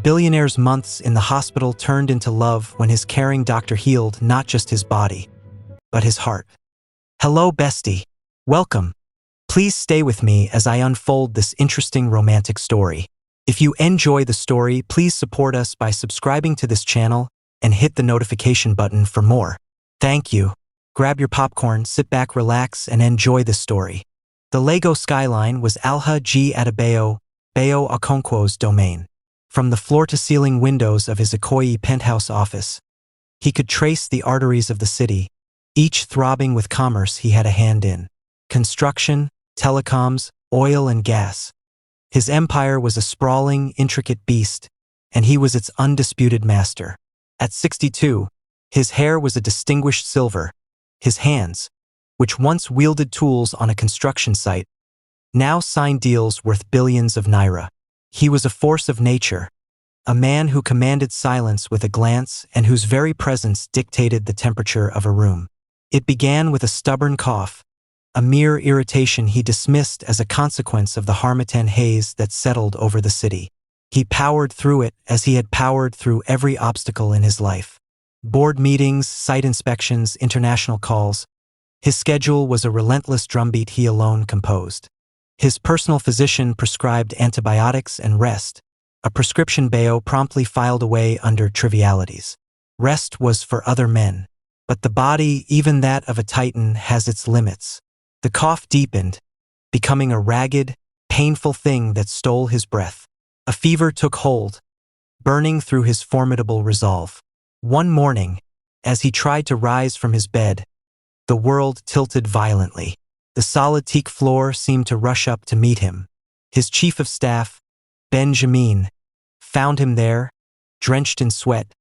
Billionaire's months in the hospital turned into love when his caring doctor healed not just his body, but his heart. Hello, bestie. Welcome. Please stay with me as I unfold this interesting romantic story. If you enjoy the story, please support us by subscribing to this channel and hit the notification button for more. Thank you. Grab your popcorn, sit back, relax, and enjoy this story. The Lego skyline was Alha G. Adebayo Okonkwo's domain. From the floor-to-ceiling windows of his Ikoyi penthouse office, he could trace the arteries of the city, each throbbing with commerce he had a hand in. Construction, telecoms, oil and gas. His empire was a sprawling, intricate beast, and he was its undisputed master. At 62, his hair was a distinguished silver. His hands, which once wielded tools on a construction site, now signed deals worth billions of naira. He was a force of nature, a man who commanded silence with a glance and whose very presence dictated the temperature of a room. It began with a stubborn cough, a mere irritation he dismissed as a consequence of the harmattan haze that settled over the city. He powered through it as he had powered through every obstacle in his life. Board meetings, site inspections, international calls. His schedule was a relentless drumbeat he alone composed. His personal physician prescribed antibiotics and rest, a prescription Bayo promptly filed away under trivialities. Rest was for other men, but the body, even that of a titan, has its limits. The cough deepened, becoming a ragged, painful thing that stole his breath. A fever took hold, burning through his formidable resolve. One morning, as he tried to rise from his bed, the world tilted violently. The solid teak floor seemed to rush up to meet him. His chief of staff, Benjamin, found him there, drenched in sweat,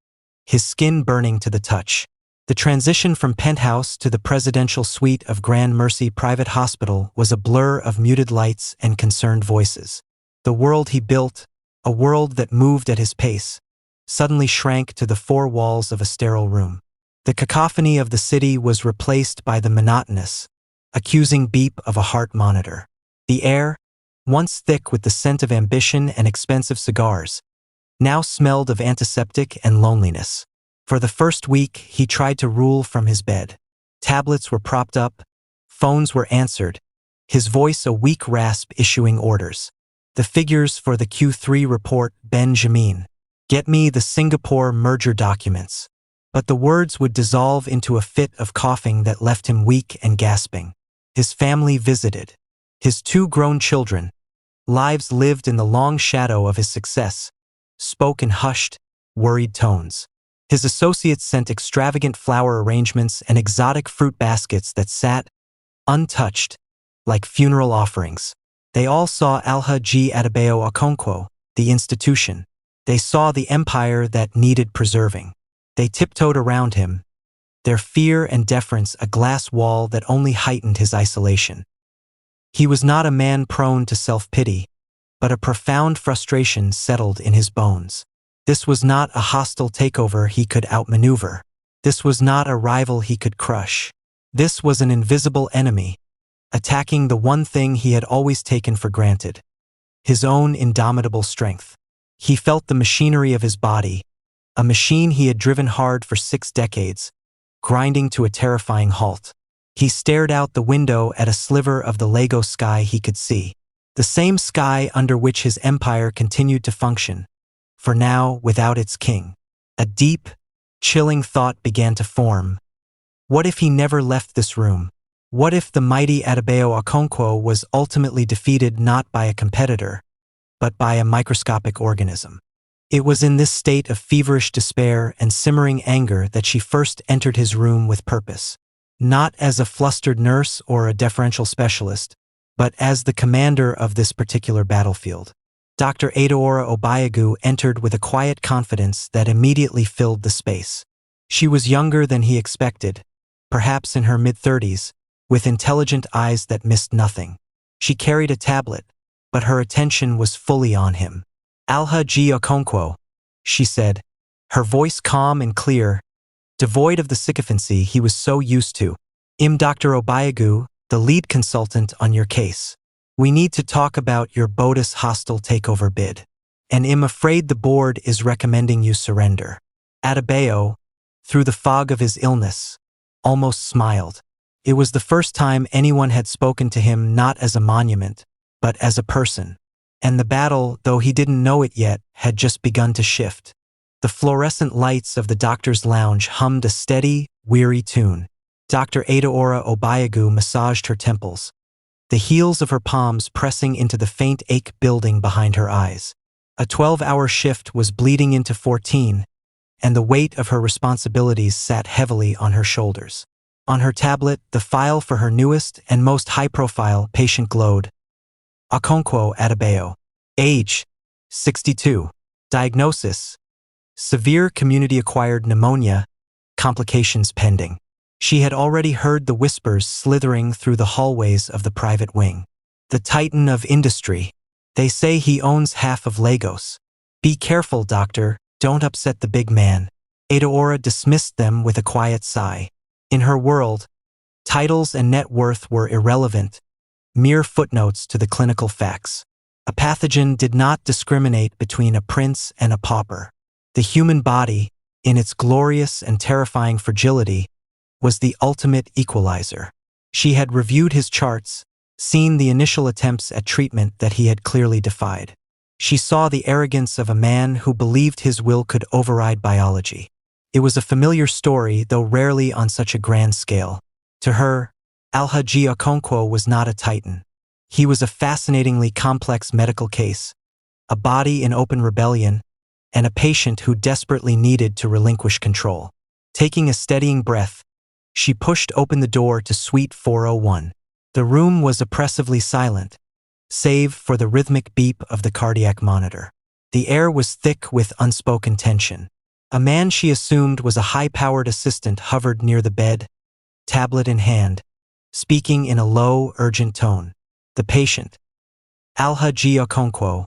his skin burning to the touch. The transition from penthouse to the presidential suite of Grand Mercy Private Hospital was a blur of muted lights and concerned voices. The world he built, a world that moved at his pace, suddenly shrank to the four walls of a sterile room. The cacophony of the city was replaced by the monotonous, accusing beep of a heart monitor. The air, once thick with the scent of ambition and expensive cigars, now smelled of antiseptic and loneliness. For the first week, he tried to rule from his bed. Tablets were propped up, phones were answered, his voice a weak rasp issuing orders. The figures for the Q3 report, Benjamin. Get me the Singapore merger documents. But the words would dissolve into a fit of coughing that left him weak and gasping. His family visited. His two grown children, lives lived in the long shadow of his success, spoke in hushed, worried tones. His associates sent extravagant flower arrangements and exotic fruit baskets that sat, untouched, like funeral offerings. They all saw Alha G. Adebayo Okonkwo, the institution. They saw the empire that needed preserving. They tiptoed around him, their fear and deference a glass wall that only heightened his isolation. He was not a man prone to self-pity, but a profound frustration settled in his bones. This was not a hostile takeover he could outmaneuver. This was not a rival he could crush. This was an invisible enemy, attacking the one thing he had always taken for granted: his own indomitable strength. He felt the machinery of his body, a machine he had driven hard for 6 decades, grinding to a terrifying halt. He stared out the window at a sliver of the Lego sky he could see, the same sky under which his empire continued to function, for now without its king. A deep, chilling thought began to form. What if he never left this room? What if the mighty Adebayo Okonkwo was ultimately defeated not by a competitor, but by a microscopic organism? It was in this state of feverish despair and simmering anger that she first entered his room with purpose. Not as a flustered nurse or a deferential specialist, but as the commander of this particular battlefield. Dr. Adaora Obayagu entered with a quiet confidence that immediately filled the space. She was younger than he expected, perhaps in her mid-30s, with intelligent eyes that missed nothing. She carried a tablet, but her attention was fully on him. Alha G. Okonkwo, she said, her voice calm and clear, devoid of the sycophancy he was so used to. Dr. Obayagu, the lead consultant on your case. We need to talk about your bogus hostile takeover bid. and am afraid the board is recommending you surrender. Adebayo, through the fog of his illness, almost smiled. It was the first time anyone had spoken to him not as a monument, but as a person. And the battle, though he didn't know it yet, had just begun to shift. The fluorescent lights of the doctor's lounge hummed a steady, weary tune. Dr. Adaora Obayagu massaged her temples, the heels of her palms pressing into the faint ache building behind her eyes. A 12-hour shift was bleeding into 14, and the weight of her responsibilities sat heavily on her shoulders. On her tablet, the file for her newest and most high-profile patient glowed. Okonkwo Adebayo. Age: 62. Diagnosis: severe community-acquired pneumonia, complications pending. She had already heard the whispers slithering through the hallways of the private wing. The titan of industry. They say he owns half of Lagos. Be careful, doctor, don't upset the big man. Adaora dismissed them with a quiet sigh. In her world, titles and net worth were irrelevant, mere footnotes to the clinical facts. A pathogen did not discriminate between a prince and a pauper. The human body, in its glorious and terrifying fragility, was the ultimate equalizer. She had reviewed his charts, seen the initial attempts at treatment that he had clearly defied. She saw the arrogance of a man who believed his will could override biology. It was a familiar story, though rarely on such a grand scale. To her, Alhaji Okonkwo was not a titan. He was a fascinatingly complex medical case, a body in open rebellion, and a patient who desperately needed to relinquish control. Taking a steadying breath, she pushed open the door to Suite 401. The room was oppressively silent, save for the rhythmic beep of the cardiac monitor. The air was thick with unspoken tension. A man she assumed was a high-powered assistant hovered near the bed, tablet in hand, speaking in a low, urgent tone. The patient, Alhaji Okonkwo,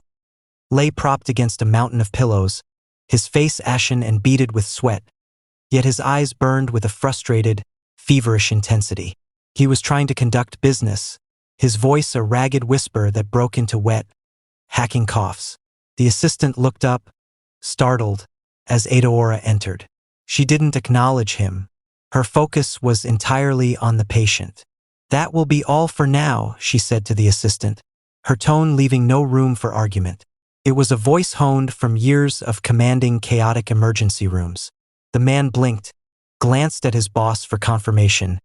lay propped against a mountain of pillows, his face ashen and beaded with sweat, yet his eyes burned with a frustrated, feverish intensity. He was trying to conduct business, his voice a ragged whisper that broke into wet, hacking coughs. The assistant looked up, startled, as Adaora entered. She didn't acknowledge him. Her focus was entirely on the patient. "That will be all for now," she said to the assistant, her tone leaving no room for argument. It was a voice honed from years of commanding chaotic emergency rooms. The man blinked, glanced at his boss for confirmation,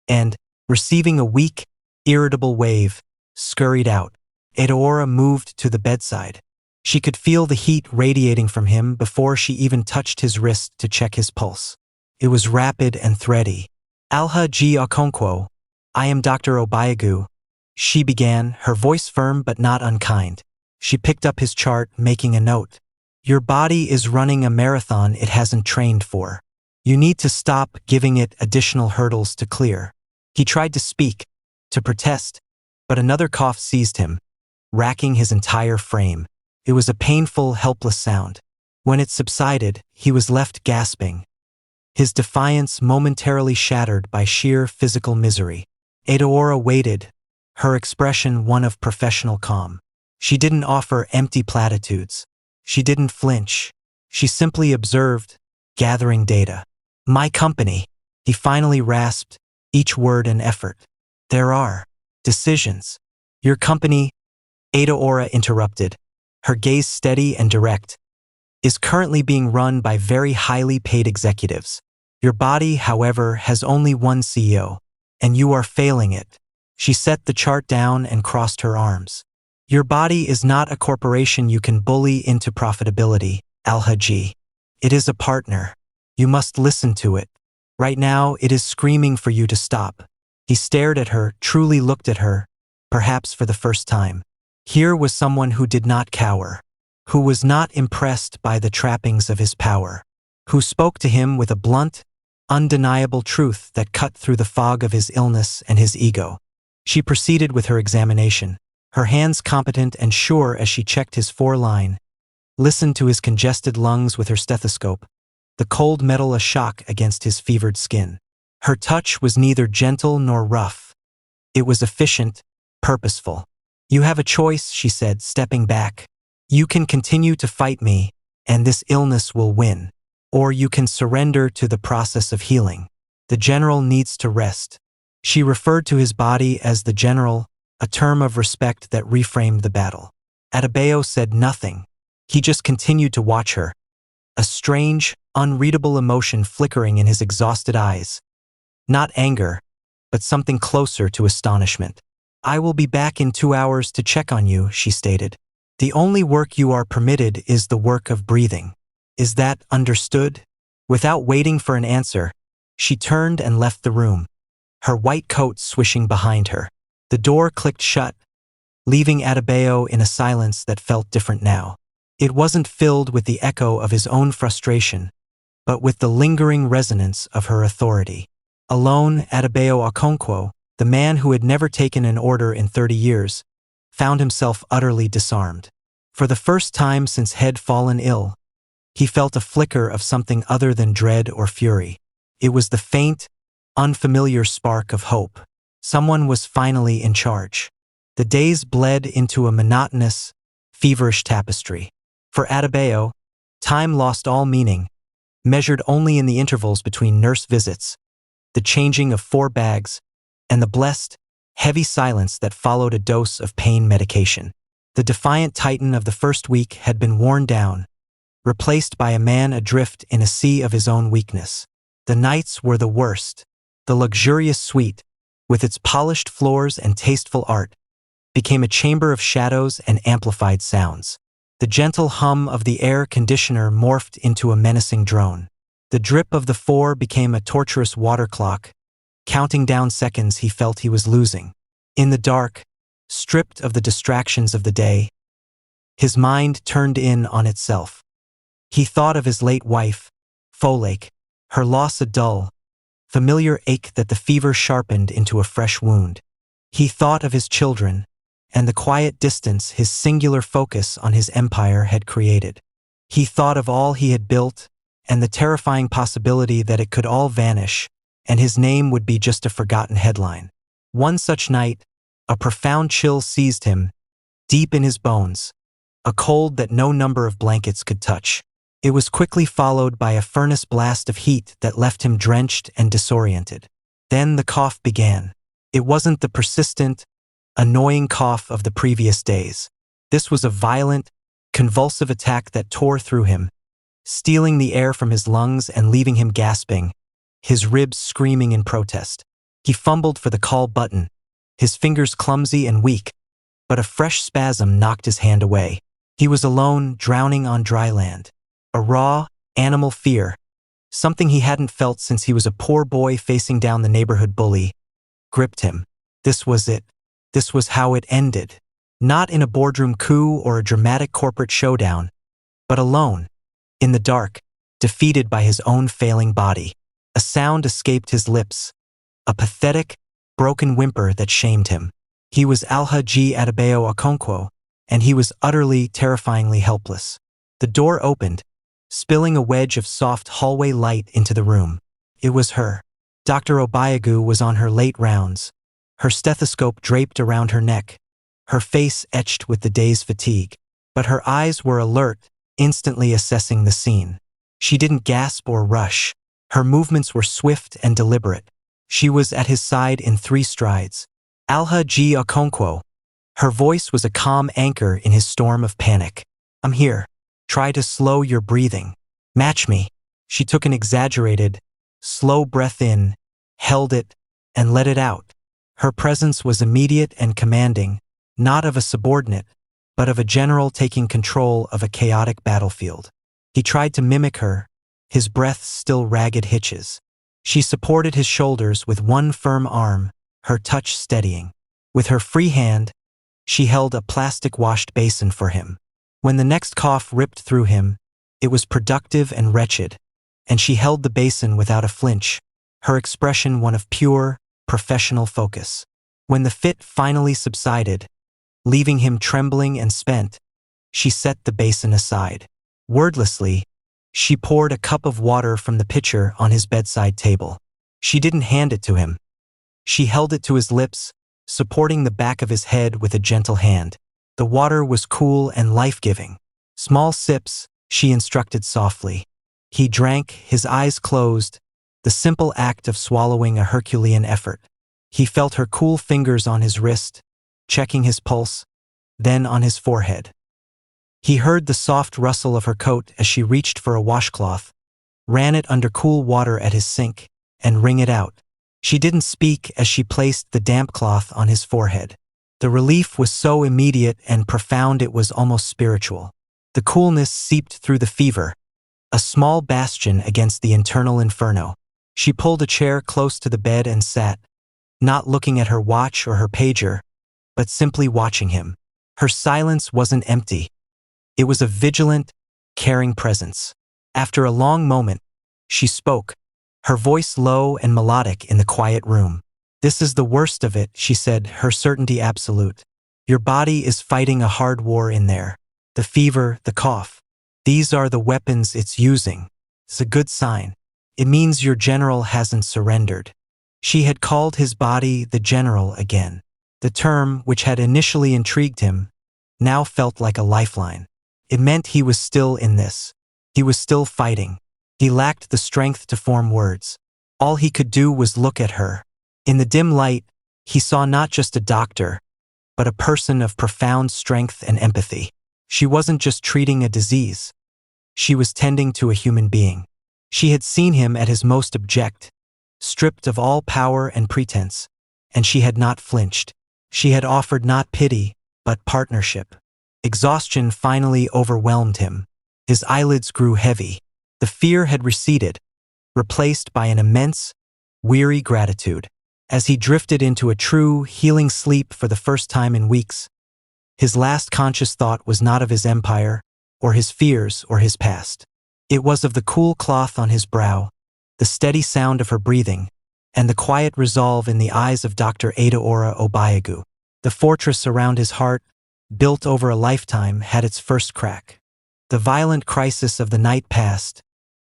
and, receiving a weak, irritable wave, scurried out. Adaora moved to the bedside. She could feel the heat radiating from him before she even touched his wrist to check his pulse. It was rapid and thready. "Alhaji Okonkwo, I am Dr. Obayagu," she began, her voice firm but not unkind. She picked up his chart, making a note. "Your body is running a marathon it hasn't trained for. You need to stop giving it additional hurdles to clear." He tried to speak, to protest, but another cough seized him, racking his entire frame. It was a painful, helpless sound. When it subsided, he was left gasping, his defiance momentarily shattered by sheer physical misery. Adaora waited, her expression one of professional calm. She didn't offer empty platitudes. She didn't flinch. She simply observed, gathering data. "My company," he finally rasped, each word an effort. "There are decisions. Your company," Adaora interrupted, her gaze steady and direct, "is currently being run by very highly paid executives. Your body, however, has only one CEO, and you are failing it." She set the chart down and crossed her arms. "Your body is not a corporation you can bully into profitability, Alhaji. It is a partner. You must listen to it. Right now, it is screaming for you to stop." He stared at her, truly looked at her, perhaps for the first time. Here was someone who did not cower, who was not impressed by the trappings of his power, who spoke to him with a blunt, undeniable truth that cut through the fog of his illness and his ego. She proceeded with her examination, her hands competent and sure as she checked his foreline, listened to his congested lungs with her stethoscope, the cold metal a shock against his fevered skin. Her touch was neither gentle nor rough. It was efficient, purposeful. "You have a choice," she said, stepping back, You can continue to fight me, and this illness will win. Or you can surrender to the process of healing. The general needs to rest. She referred to his body as the general, a term of respect that reframed the battle. Adebayo said nothing. He just continued to watch her, a strange, unreadable emotion flickering in his exhausted eyes. Not anger, but something closer to astonishment. I will be back in 2 hours to check on you, she stated. The only work you are permitted is the work of breathing. Is that understood? Without waiting for an answer, she turned and left the room, her white coat swishing behind her. The door clicked shut, leaving Adebayo in a silence that felt different now. It wasn't filled with the echo of his own frustration, but with the lingering resonance of her authority. Alone, Adebayo Okonkwo, the man who had never taken an order in 30 years, found himself utterly disarmed. For the first time since he had fallen ill, he felt a flicker of something other than dread or fury. It was the faint, unfamiliar spark of hope. Someone was finally in charge. The days bled into a monotonous, feverish tapestry. For Adebayo, time lost all meaning, measured only in the intervals between nurse visits, the changing of 4 bags, and the blessed, heavy silence that followed a dose of pain medication. The defiant titan of the first week had been worn down, replaced by a man adrift in a sea of his own weakness. The nights were the worst. The luxurious suite, with its polished floors and tasteful art, became a chamber of shadows and amplified sounds. The gentle hum of the air conditioner morphed into a menacing drone. The drip of the 4 became a torturous water clock, counting down seconds he felt he was losing. In the dark, stripped of the distractions of the day, his mind turned in on itself. He thought of his late wife, Folake, her loss a dull, familiar ache that the fever sharpened into a fresh wound. He thought of his children, and the quiet distance his singular focus on his empire had created. He thought of all he had built, and the terrifying possibility that it could all vanish, and his name would be just a forgotten headline. One such night, a profound chill seized him, deep in his bones, a cold that no number of blankets could touch. It was quickly followed by a furnace blast of heat that left him drenched and disoriented. Then the cough began. It wasn't the persistent, annoying cough of the previous days. This was a violent, convulsive attack that tore through him, stealing the air from his lungs and leaving him gasping, his ribs screaming in protest. He fumbled for the call button, his fingers clumsy and weak, but a fresh spasm knocked his hand away. He was alone, drowning on dry land. A raw, animal fear, something he hadn't felt since he was a poor boy facing down the neighborhood bully, gripped him. This was it. This was how it ended. Not in a boardroom coup or a dramatic corporate showdown, but alone, in the dark, defeated by his own failing body. A sound escaped his lips, a pathetic, broken whimper that shamed him. He was Alhaji Adebayo Okonkwo, and he was utterly, terrifyingly helpless. The door opened, spilling a wedge of soft hallway light into the room. It was her. Dr. Obayagu was on her late rounds, her stethoscope draped around her neck, her face etched with the day's fatigue. But her eyes were alert, instantly assessing the scene. She didn't gasp or rush. Her movements were swift and deliberate. She was at his side in 3 strides. Alhaji Okonkwo. Her voice was a calm anchor in his storm of panic. I'm here. Try to slow your breathing. Match me. She took an exaggerated, slow breath in, held it, and let it out. Her presence was immediate and commanding, not of a subordinate, but of a general taking control of a chaotic battlefield. He tried to mimic her, his breath still ragged hitches. She supported his shoulders with one firm arm, her touch steadying. With her free hand, she held a plastic-washed basin for him. When the next cough ripped through him, it was productive and wretched, and she held the basin without a flinch, her expression one of pure, professional focus. When the fit finally subsided, leaving him trembling and spent, she set the basin aside. Wordlessly, she poured a cup of water from the pitcher on his bedside table. She didn't hand it to him. She held it to his lips, supporting the back of his head with a gentle hand. The water was cool and life-giving. Small sips, she instructed softly. He drank, his eyes closed, the simple act of swallowing a Herculean effort. He felt her cool fingers on his wrist, checking his pulse, then on his forehead. He heard the soft rustle of her coat as she reached for a washcloth, ran it under cool water at his sink, and wring it out. She didn't speak as she placed the damp cloth on his forehead. The relief was so immediate and profound it was almost spiritual. The coolness seeped through the fever, a small bastion against the internal inferno. She pulled a chair close to the bed and sat, not looking at her watch or her pager, but simply watching him. Her silence wasn't empty. It was a vigilant, caring presence. After a long moment, she spoke, her voice low and melodic in the quiet room. "This is the worst of it," she said, her certainty absolute. "Your body is fighting a hard war in there. The fever, the cough. These are the weapons it's using. It's a good sign. It means your general hasn't surrendered." She had called his body the general again. The term, which had initially intrigued him, now felt like a lifeline. It meant he was still in this. He was still fighting. He lacked the strength to form words. All he could do was look at her. In the dim light, he saw not just a doctor, but a person of profound strength and empathy. She wasn't just treating a disease. She was tending to a human being. She had seen him at his most abject, stripped of all power and pretense, and she had not flinched. She had offered not pity, but partnership. Exhaustion finally overwhelmed him. His eyelids grew heavy. The fear had receded, replaced by an immense, weary gratitude. As he drifted into a true, healing sleep for the first time in weeks, his last conscious thought was not of his empire, or his fears, or his past. It was of the cool cloth on his brow, the steady sound of her breathing, and the quiet resolve in the eyes of Dr. Adaora Obiagu. The fortress around his heart, built over a lifetime, had its first crack. The violent crisis of the night passed,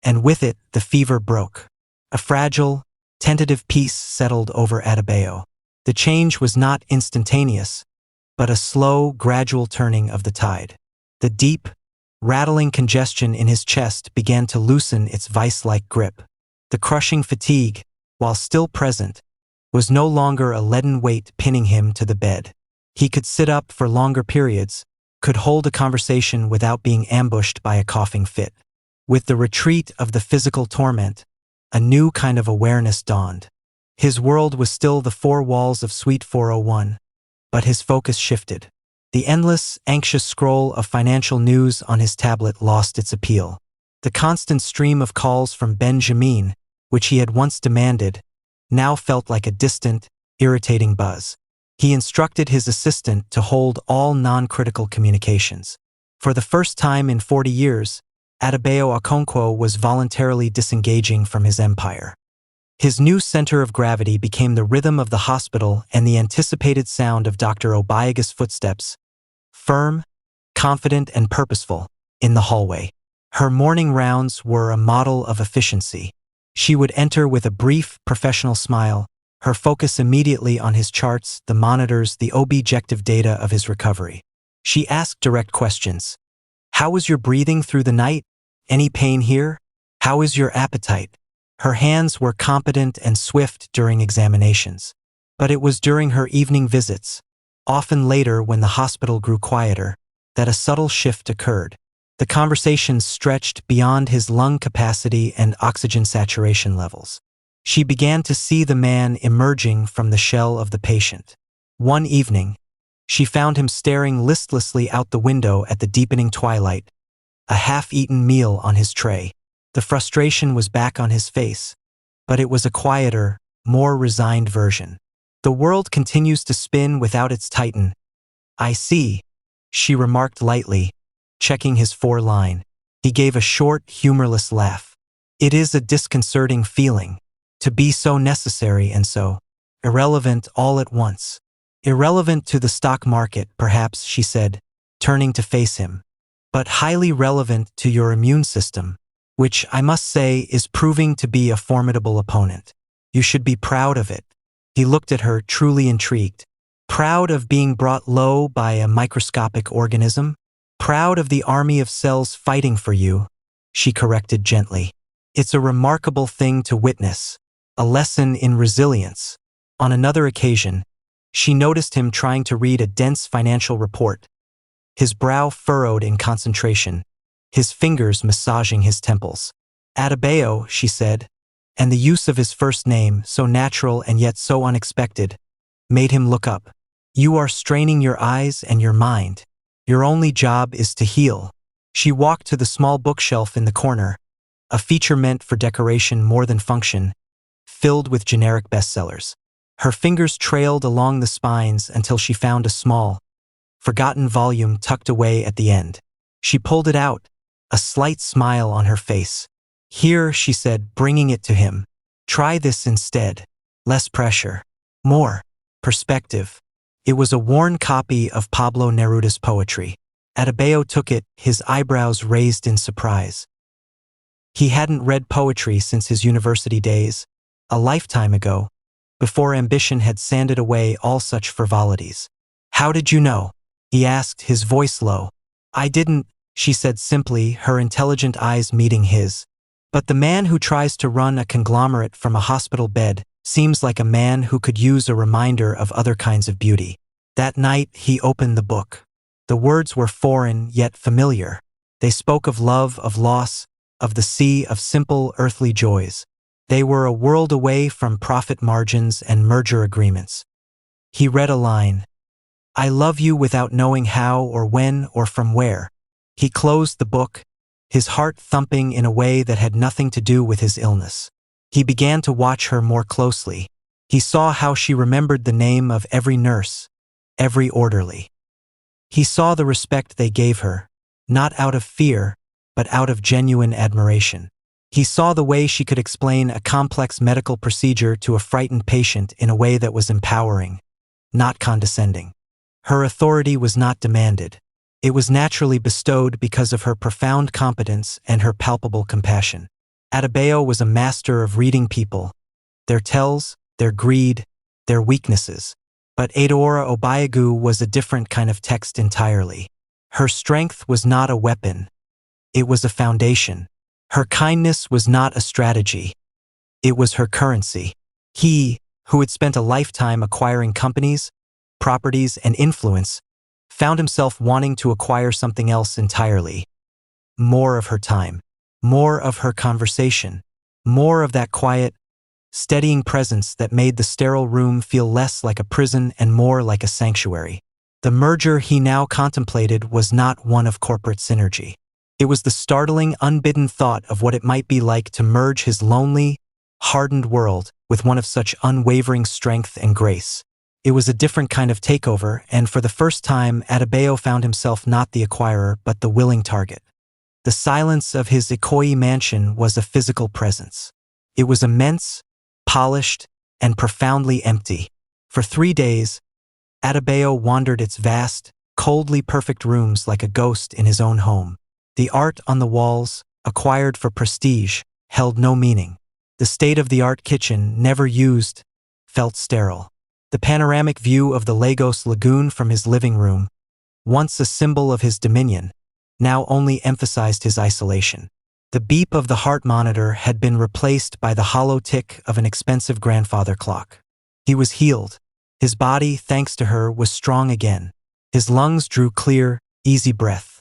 and with it the fever broke. A fragile, tentative peace settled over Adebayo. The change was not instantaneous, but a slow, gradual turning of the tide. The deep, rattling congestion in his chest began to loosen its vice-like grip. The crushing fatigue, while still present, was no longer a leaden weight pinning him to the bed. He could sit up for longer periods, could hold a conversation without being ambushed by a coughing fit. With the retreat of the physical torment, a new kind of awareness dawned. His world was still the four walls of Suite 401, but his focus shifted. The endless, anxious scroll of financial news on his tablet lost its appeal. The constant stream of calls from Benjamin, which he had once demanded, now felt like a distant, irritating buzz. He instructed his assistant to hold all non-critical communications. For the first time in 40 years, Adebayo Okonkwo was voluntarily disengaging from his empire. His new center of gravity became the rhythm of the hospital and the anticipated sound of Dr. Obiaga's footsteps, firm, confident, and purposeful, in the hallway. Her morning rounds were a model of efficiency. She would enter with a brief, professional smile, her focus immediately on his charts, the monitors, the objective data of his recovery. She asked direct questions. "How was your breathing through the night? Any pain here? How is your appetite?" Her hands were competent and swift during examinations. But it was during her evening visits, often later when the hospital grew quieter, that a subtle shift occurred. The conversations stretched beyond his lung capacity and oxygen saturation levels. She began to see the man emerging from the shell of the patient. One evening, she found him staring listlessly out the window at the deepening twilight, a half-eaten meal on his tray. The frustration was back on his face, but it was a quieter, more resigned version. "The world continues to spin without its titan." "I see," she remarked lightly, checking his foreline. He gave a short, humorless laugh. "It is a disconcerting feeling, to be so necessary and so irrelevant all at once." "Irrelevant to the stock market, perhaps," she said, turning to face him, "but highly relevant to your immune system, which, I must say, is proving to be a formidable opponent. You should be proud of it." He looked at her, truly intrigued. Proud of being brought low by a microscopic organism? Proud of the army of cells fighting for you, she corrected gently. It's a remarkable thing to witness, a lesson in resilience. On another occasion, she noticed him trying to read a dense financial report, his brow furrowed in concentration, his fingers massaging his temples. Adebayo, she said, and the use of his first name, so natural and yet so unexpected, made him look up. You are straining your eyes and your mind. Your only job is to heal. She walked to the small bookshelf in the corner, a feature meant for decoration more than function, filled with generic bestsellers. Her fingers trailed along the spines until she found a small, forgotten volume tucked away at the end. She pulled it out, a slight smile on her face. Here, she said, bringing it to him. Try this instead. Less pressure. More perspective. It was a worn copy of Pablo Neruda's poetry. Adebayo took it, his eyebrows raised in surprise. He hadn't read poetry since his university days, a lifetime ago, before ambition had sanded away all such frivolities. How did you know? He asked, his voice low. I didn't, she said simply, her intelligent eyes meeting his. But the man who tries to run a conglomerate from a hospital bed seems like a man who could use a reminder of other kinds of beauty. That night, he opened the book. The words were foreign yet familiar. They spoke of love, of loss, of the sea of simple earthly joys. They were a world away from profit margins and merger agreements. He read a line. I love you without knowing how or when or from where. He closed the book, his heart thumping in a way that had nothing to do with his illness. He began to watch her more closely. He saw how she remembered the name of every nurse, every orderly. He saw the respect they gave her, not out of fear, but out of genuine admiration. He saw the way she could explain a complex medical procedure to a frightened patient in a way that was empowering, not condescending. Her authority was not demanded. It was naturally bestowed because of her profound competence and her palpable compassion. Adebayo was a master of reading people, their tells, their greed, their weaknesses. But Adaora Obiagu was a different kind of text entirely. Her strength was not a weapon. It was a foundation. Her kindness was not a strategy. It was her currency. He, who had spent a lifetime acquiring companies, properties, and influence, found himself wanting to acquire something else entirely. More of her time. More of her conversation. More of that quiet, steadying presence that made the sterile room feel less like a prison and more like a sanctuary. The merger he now contemplated was not one of corporate synergy. It was the startling, unbidden thought of what it might be like to merge his lonely, hardened world with one of such unwavering strength and grace. It was a different kind of takeover, and for the first time, Adebayo found himself not the acquirer but the willing target. The silence of his Ikoyi mansion was a physical presence. It was immense, polished, and profoundly empty. For 3 days, Adebayo wandered its vast, coldly perfect rooms like a ghost in his own home. The art on the walls, acquired for prestige, held no meaning. The state-of-the-art kitchen, never used, felt sterile. The panoramic view of the Lagos lagoon from his living room, once a symbol of his dominion, now only emphasized his isolation. The beep of the heart monitor had been replaced by the hollow tick of an expensive grandfather clock. He was healed. His body, thanks to her, was strong again. His lungs drew clear, easy breath.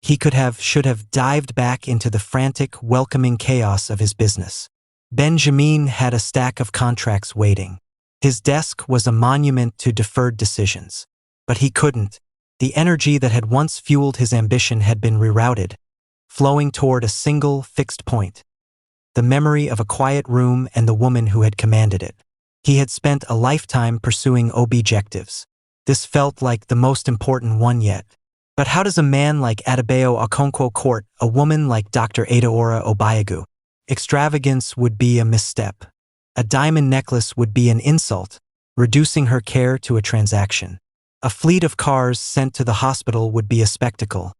He should have dived back into the frantic, welcoming chaos of his business. Benjamin had a stack of contracts waiting. His desk was a monument to deferred decisions. But he couldn't. The energy that had once fueled his ambition had been rerouted, flowing toward a single, fixed point. The memory of a quiet room and the woman who had commanded it. He had spent a lifetime pursuing objectives. This felt like the most important one yet. But how does a man like Adebayo Okonkwo court a woman like Dr. Adaora Obiagu? Extravagance would be a misstep. A diamond necklace would be an insult, reducing her care to a transaction. A fleet of cars sent to the hospital would be a spectacle,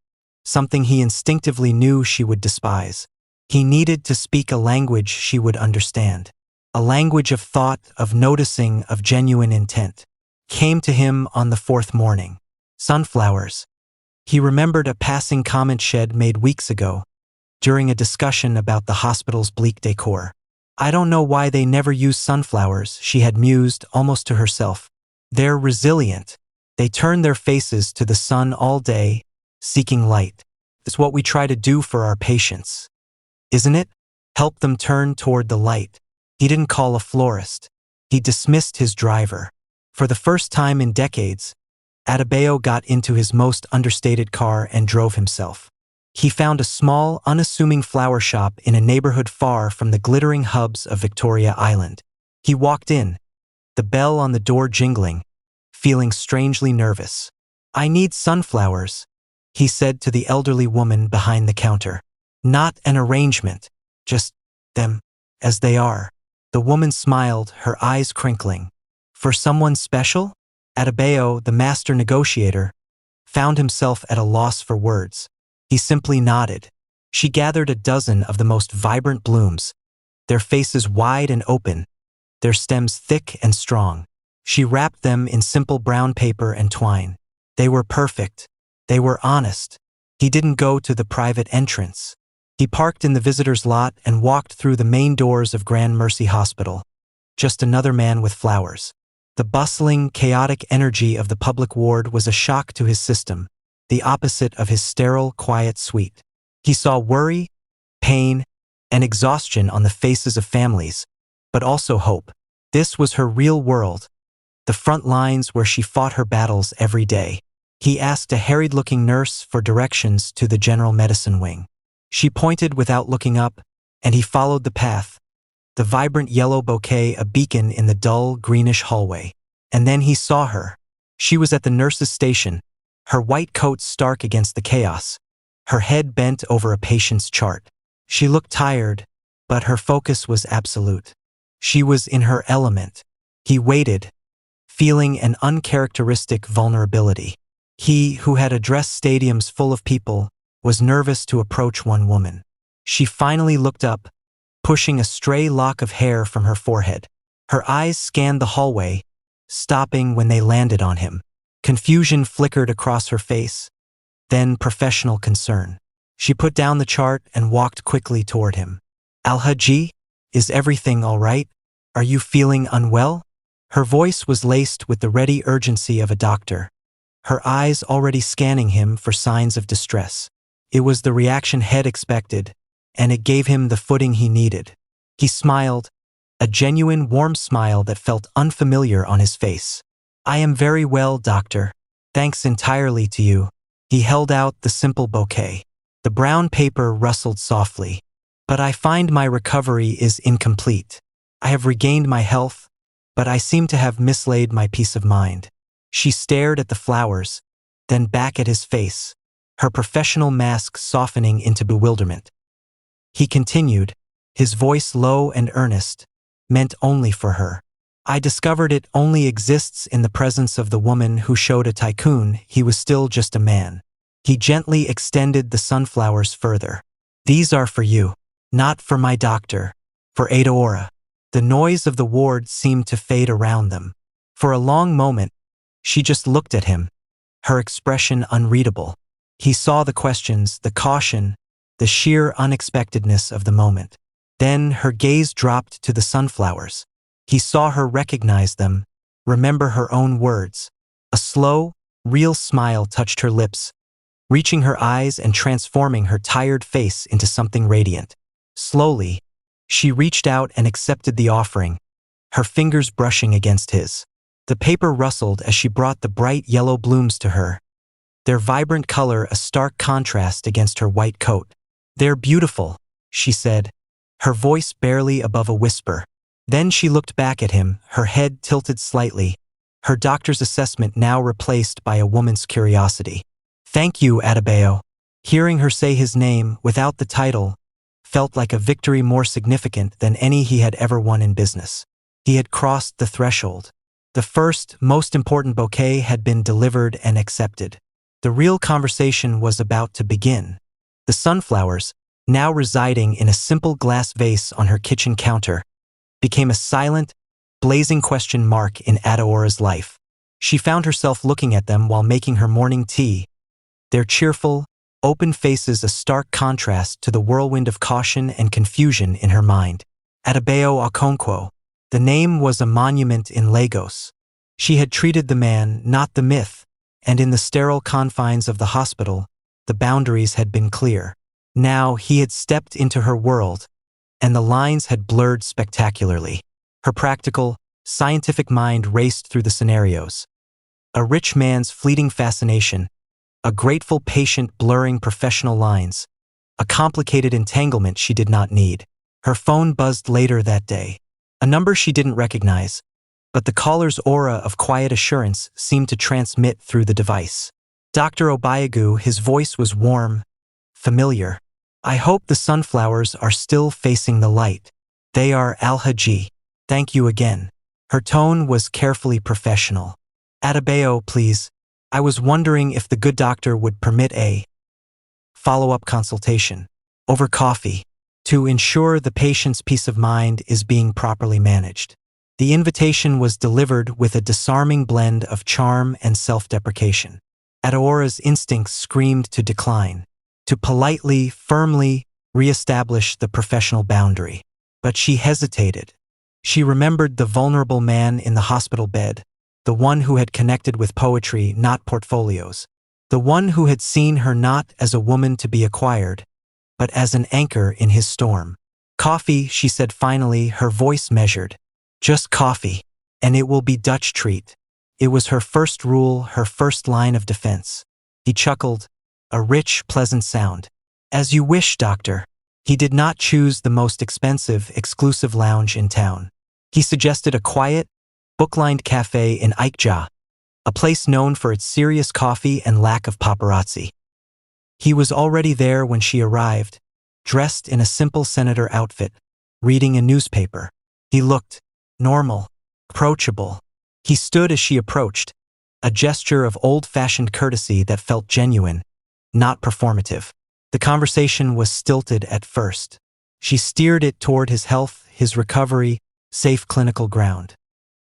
something he instinctively knew she would despise. He needed to speak a language she would understand. A language of thought, of noticing, of genuine intent. came to him on the fourth morning. Sunflowers. He remembered a passing comment Shed made weeks ago, during a discussion about the hospital's bleak decor. I don't know why they never use sunflowers, she had mused almost to herself. They're resilient. They turn their faces to the sun all day, seeking light. It's what we try to do for our patients, isn't it? Help them turn toward the light. He didn't call a florist. He dismissed his driver. For the first time in decades, Adebayo got into his most understated car and drove himself. He found a small, unassuming flower shop in a neighborhood far from the glittering hubs of Victoria Island. He walked in, the bell on the door jingling, feeling strangely nervous. I need sunflowers, he said to the elderly woman behind the counter. Not an arrangement, just them, as they are. The woman smiled, her eyes crinkling. For someone special? Adebayo, the master negotiator, found himself at a loss for words. He simply nodded. She gathered a dozen of the most vibrant blooms, their faces wide and open, their stems thick and strong. She wrapped them in simple brown paper and twine. They were perfect. They were honest. He didn't go to the private entrance. He parked in the visitor's lot and walked through the main doors of Grand Mercy Hospital. Just another man with flowers. The bustling, chaotic energy of the public ward was a shock to his system, the opposite of his sterile, quiet suite. He saw worry, pain, and exhaustion on the faces of families, but also hope. This was her real world, the front lines where she fought her battles every day. He asked a harried-looking nurse for directions to the general medicine wing. She pointed without looking up, and he followed the path, the vibrant yellow bouquet a beacon in the dull, greenish hallway. And then he saw her. She was at the nurse's station, her white coat stark against the chaos, her head bent over a patient's chart. She looked tired, but her focus was absolute. She was in her element. He waited, feeling an uncharacteristic vulnerability. He, who had addressed stadiums full of people, was nervous to approach one woman. She finally looked up, pushing a stray lock of hair from her forehead. Her eyes scanned the hallway, stopping when they landed on him. Confusion flickered across her face, then professional concern. She put down the chart and walked quickly toward him. Al-Haji, is everything all right? Are you feeling unwell? Her voice was laced with the ready urgency of a doctor, her eyes already scanning him for signs of distress. It was the reaction Head expected, and it gave him the footing he needed. He smiled, a genuine warm smile that felt unfamiliar on his face. I am very well, doctor. Thanks entirely to you. He held out the simple bouquet. The brown paper rustled softly. But I find my recovery is incomplete. I have regained my health, but I seem to have mislaid my peace of mind. She stared at the flowers, then back at his face, her professional mask softening into bewilderment. He continued, his voice low and earnest, meant only for her. I discovered it only exists in the presence of the woman who showed a tycoon he was still just a man. He gently extended the sunflowers further. These are for you, not for my doctor, for Adeora. The noise of the ward seemed to fade around them. For a long moment, she just looked at him, her expression unreadable. He saw the questions, the caution, the sheer unexpectedness of the moment. Then her gaze dropped to the sunflowers. He saw her recognize them, remember her own words. A slow, real smile touched her lips, reaching her eyes and transforming her tired face into something radiant. Slowly, she reached out and accepted the offering, her fingers brushing against his. The paper rustled as she brought the bright yellow blooms to her, their vibrant color a stark contrast against her white coat. They're beautiful, she said, her voice barely above a whisper. Then she looked back at him, her head tilted slightly, her doctor's assessment now replaced by a woman's curiosity. Thank you, Adebayo. Hearing her say his name without the title felt like a victory more significant than any he had ever won in business. He had crossed the threshold. The first, most important bouquet had been delivered and accepted. The real conversation was about to begin. The sunflowers, now residing in a simple glass vase on her kitchen counter, became a silent, blazing question mark in Adeora's life. She found herself looking at them while making her morning tea, their cheerful, open faces a stark contrast to the whirlwind of caution and confusion in her mind. Adebayo Okonkwo. The name was a monument in Lagos. She had treated the man, not the myth, and in the sterile confines of the hospital, the boundaries had been clear. Now he had stepped into her world, and the lines had blurred spectacularly. Her practical, scientific mind raced through the scenarios. A rich man's fleeting fascination, a grateful patient blurring professional lines, a complicated entanglement she did not need. Her phone buzzed later that day. A number she didn't recognize, but the caller's aura of quiet assurance seemed to transmit through the device. Dr. Obayagu, his voice was warm, familiar. I hope the sunflowers are still facing the light. They are, Al-Haji. Thank you again. Her tone was carefully professional. Adebayo, please. I was wondering if the good doctor would permit a follow-up consultation over coffee to ensure the patient's peace of mind is being properly managed. The invitation was delivered with a disarming blend of charm and self-deprecation. Adeora's instincts screamed to decline, to politely, firmly re-establish the professional boundary. But she hesitated. She remembered the vulnerable man in the hospital bed, the one who had connected with poetry, not portfolios, the one who had seen her not as a woman to be acquired, but as an anchor in his storm. Coffee, she said finally, her voice measured. Just coffee, and it will be Dutch treat. It was her first rule, her first line of defense. He chuckled, a rich, pleasant sound. As you wish, doctor. He did not choose the most expensive, exclusive lounge in town. He suggested a quiet, book-lined cafe in Ikeja, a place known for its serious coffee and lack of paparazzi. He was already there when she arrived, dressed in a simple senator outfit, reading a newspaper. He looked normal, approachable. He stood as she approached, a gesture of old-fashioned courtesy that felt genuine, not performative. The conversation was stilted at first. She steered it toward his health, his recovery, safe clinical ground.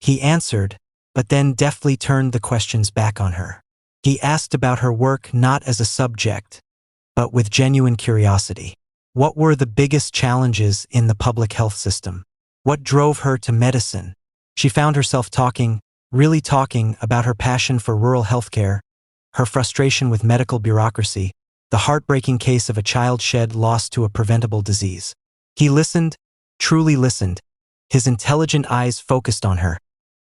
He answered, but then deftly turned the questions back on her. He asked about her work not as a subject, but with genuine curiosity. What were the biggest challenges in the public health system? What drove her to medicine? She found herself talking, really talking, about her passion for rural healthcare, her frustration with medical bureaucracy, the heartbreaking case of a child shed lost to a preventable disease. He listened, truly listened, his intelligent eyes focused on her,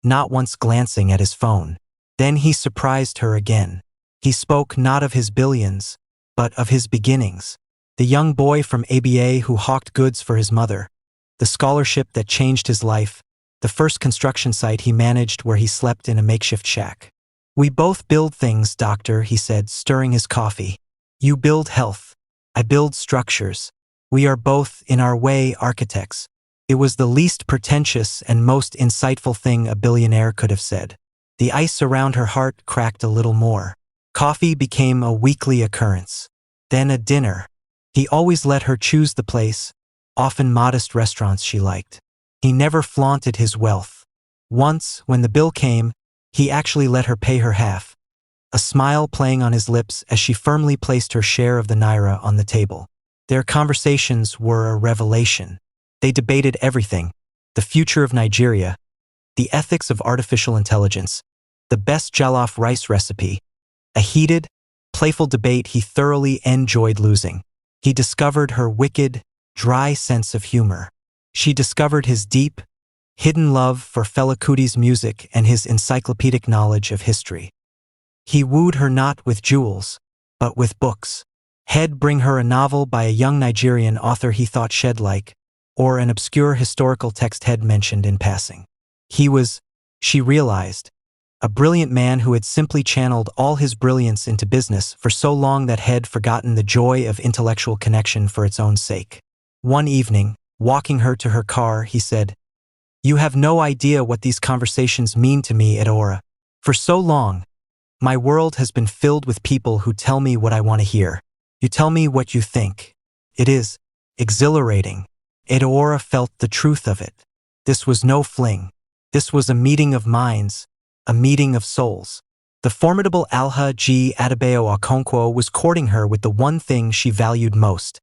not once glancing at his phone. Then he surprised her again. He spoke not of his billions, but of his beginnings. The young boy from ABA who hawked goods for his mother, the scholarship that changed his life, the first construction site he managed where he slept in a makeshift shack. We both build things, doctor, he said, stirring his coffee. You build health. I build structures. We are both, in our way, architects. It was the least pretentious and most insightful thing a billionaire could have said. The ice around her heart cracked a little more. Coffee became a weekly occurrence. Then a dinner. He always let her choose the place, often modest restaurants she liked. He never flaunted his wealth. Once, when the bill came, he actually let her pay her half, a smile playing on his lips as she firmly placed her share of the naira on the table. Their conversations were a revelation. They debated everything: the future of Nigeria, the ethics of artificial intelligence, the best jollof rice recipe, a heated, playful debate he thoroughly enjoyed losing. He discovered her wicked, dry sense of humor. She discovered his deep, hidden love for Fela Kuti's music and his encyclopedic knowledge of history. He wooed her not with jewels, but with books. He'd bring her a novel by a young Nigerian author he thought shed-like, or an obscure historical text He'd mentioned in passing. He was, she realized, a brilliant man who had simply channeled all his brilliance into business for so long that He'd forgotten the joy of intellectual connection for its own sake. One evening, walking her to her car, he said, "You have no idea what these conversations mean to me, Adeora. For so long, my world has been filled with people who tell me what I want to hear. You tell me what you think. It is exhilarating." Adeora felt the truth of it. This was no fling. This was a meeting of minds, a meeting of souls. The formidable Alhaji Adebayo Okonkwo was courting her with the one thing she valued most: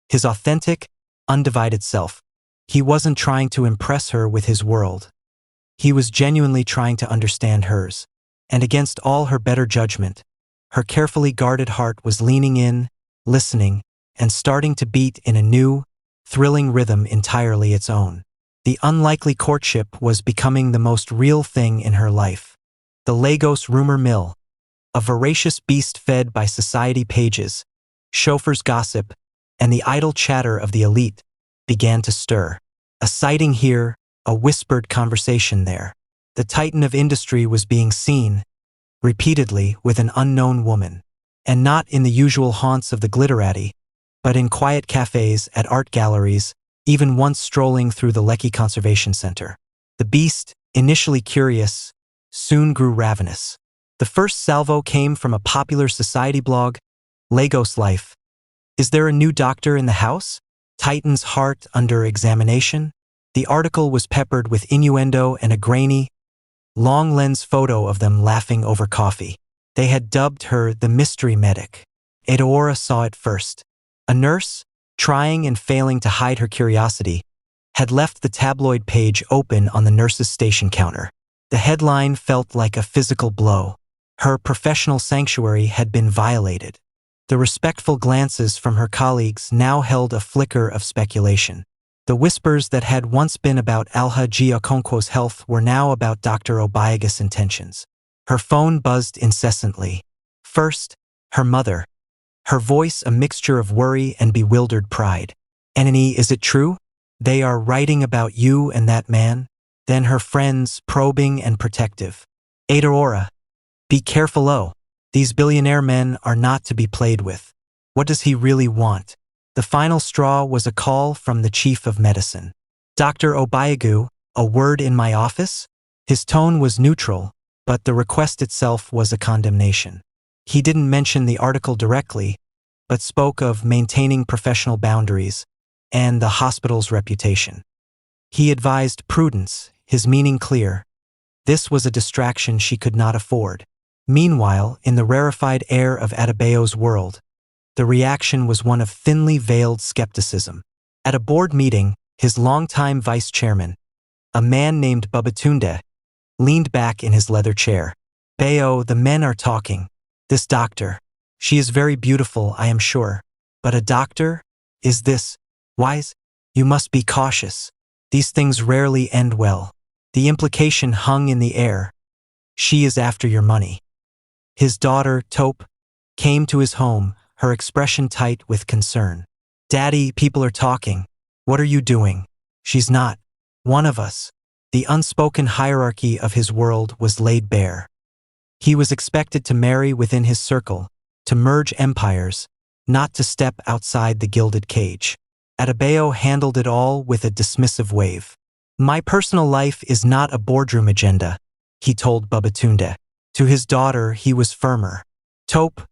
his authentic, undivided self. He wasn't trying to impress her with his world. He was genuinely trying to understand hers. And against all her better judgment, her carefully guarded heart was leaning in, listening, and starting to beat in a new, thrilling rhythm entirely its own. The unlikely courtship was becoming the most real thing in her life. The Lagos rumor mill, a voracious beast fed by society pages, chauffeurs' gossip, and the idle chatter of the elite, began to stir. A sighting here, a whispered conversation there. The titan of industry was being seen, repeatedly, with an unknown woman. And not in the usual haunts of the glitterati, but in quiet cafes, at art galleries, even once strolling through the Lekki Conservation Center. The beast, initially curious, soon grew ravenous. The first salvo came from a popular society blog, Lagos Life. Is there a new doctor in the house? Titan's heart under examination? The article was peppered with innuendo and a grainy, long-lens photo of them laughing over coffee. They had dubbed her the mystery medic. Edaora saw it first. A nurse, trying and failing to hide her curiosity, had left the tabloid page open on the nurse's station counter. The headline felt like a physical blow. Her professional sanctuary had been violated. The respectful glances from her colleagues now held a flicker of speculation. The whispers that had once been about Alhaji Okonkwo's health were now about Dr. Obayaga's intentions. Her phone buzzed incessantly. First, her mother. Her voice a mixture of worry and bewildered pride. "Enemy, is it true? They are writing about you and that man?" Then her friends, probing and protective. "Edaora, be careful, oh. These billionaire men are not to be played with. What does he really want?" The final straw was a call from the chief of medicine. "Dr. Obayagu, a word in my office?" His tone was neutral, but the request itself was a condemnation. He didn't mention the article directly, but spoke of maintaining professional boundaries and the hospital's reputation. He advised prudence, his meaning clear. This was a distraction she could not afford. Meanwhile, in the rarefied air of Adebayo's world, the reaction was one of thinly veiled skepticism. At a board meeting, his longtime vice chairman, a man named Babatunde, leaned back in his leather chair. "Bayo, the men are talking. This doctor. She is very beautiful, I am sure. But a doctor? Is this wise? You must be cautious. These things rarely end well." The implication hung in the air. She is after your money. His daughter, Taupe, came to his home, her expression tight with concern. "Daddy, people are talking. What are you doing? She's not one of us." The unspoken hierarchy of his world was laid bare. He was expected to marry within his circle, to merge empires, not to step outside the gilded cage. Adebayo handled it all with a dismissive wave. "My personal life is not a boardroom agenda," he told Babatunde. To his daughter, he was firmer. "Taupe,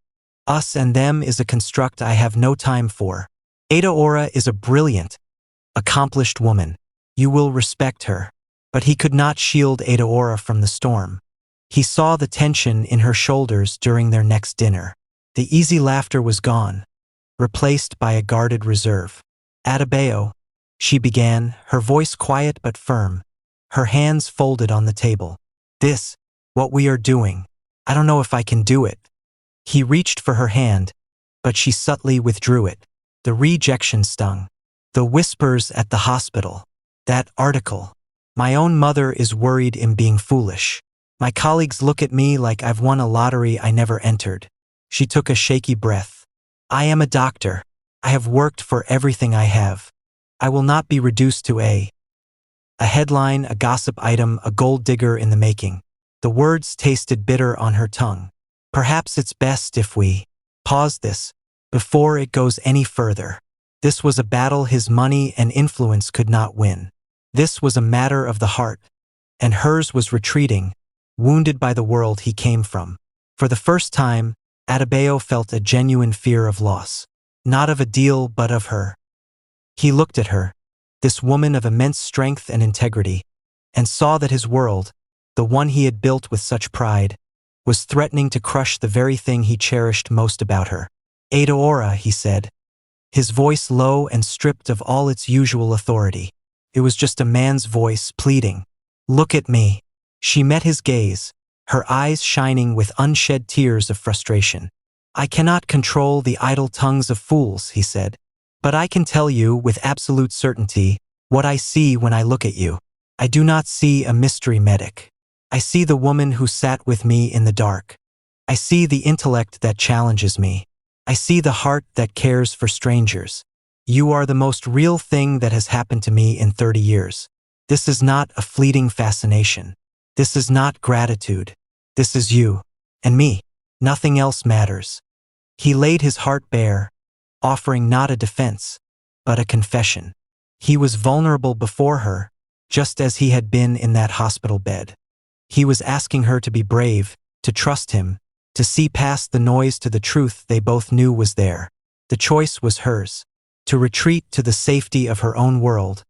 us and them is a construct I have no time for. Edaora is a brilliant, accomplished woman. You will respect her." But he could not shield Edaora from the storm. He saw the tension in her shoulders during their next dinner. The easy laughter was gone, replaced by a guarded reserve. "Adebayo," she began, her voice quiet but firm, her hands folded on the table. "This, what we are doing, I don't know if I can do it." He reached for her hand, but she subtly withdrew it. The rejection stung. The whispers at the hospital. That article. My own mother is worried in being foolish. My colleagues look at me like I've won a lottery I never entered. She took a shaky breath. "I am a doctor. I have worked for everything I have. I will not be reduced to a headline, a gossip item, a gold digger in the making." The words tasted bitter on her tongue. "Perhaps it's best if we pause this before it goes any further." This was a battle his money and influence could not win. This was a matter of the heart, and hers was retreating, wounded by the world he came from. For the first time, Adebayo felt a genuine fear of loss. Not of a deal, but of her. He looked at her, this woman of immense strength and integrity, and saw that his world, the one he had built with such pride, was threatening to crush the very thing he cherished most about her. Adeora, he said, his voice low and stripped of all its usual authority. It was just a man's voice pleading. Look at me. She met his gaze, her eyes shining with unshed tears of frustration. I cannot control the idle tongues of fools, he said, but I can tell you with absolute certainty what I see when I look at you. I do not see a mystery medic. I see the woman who sat with me in the dark. I see the intellect that challenges me. I see the heart that cares for strangers. You are the most real thing that has happened to me in 30 years. This is not a fleeting fascination. This is not gratitude. This is you and me. Nothing else matters. He laid his heart bare, offering not a defense, but a confession. He was vulnerable before her, just as he had been in that hospital bed. He was asking her to be brave, to trust him, to see past the noise to the truth they both knew was there. The choice was hers, to retreat to the safety of her own world,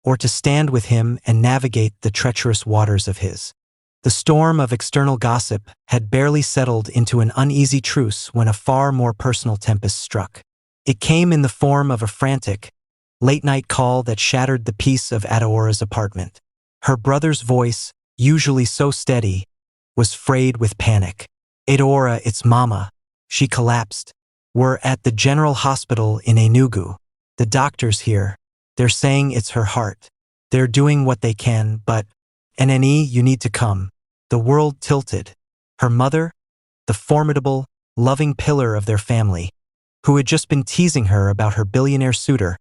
or to stand with him and navigate the treacherous waters of his. The storm of external gossip had barely settled into an uneasy truce when a far more personal tempest struck. It came in the form of a frantic, late-night call that shattered the peace of Adeora's apartment. Her brother's voice, usually so steady, was frayed with panic. Adeora, it's Mama. She collapsed. We're at the General Hospital in Enugu. The doctors here. They're saying it's her heart. They're doing what they can, but NNE, you need to come. The world tilted. Her mother, the formidable, loving pillar of their family, who had just been teasing her about her billionaire suitor,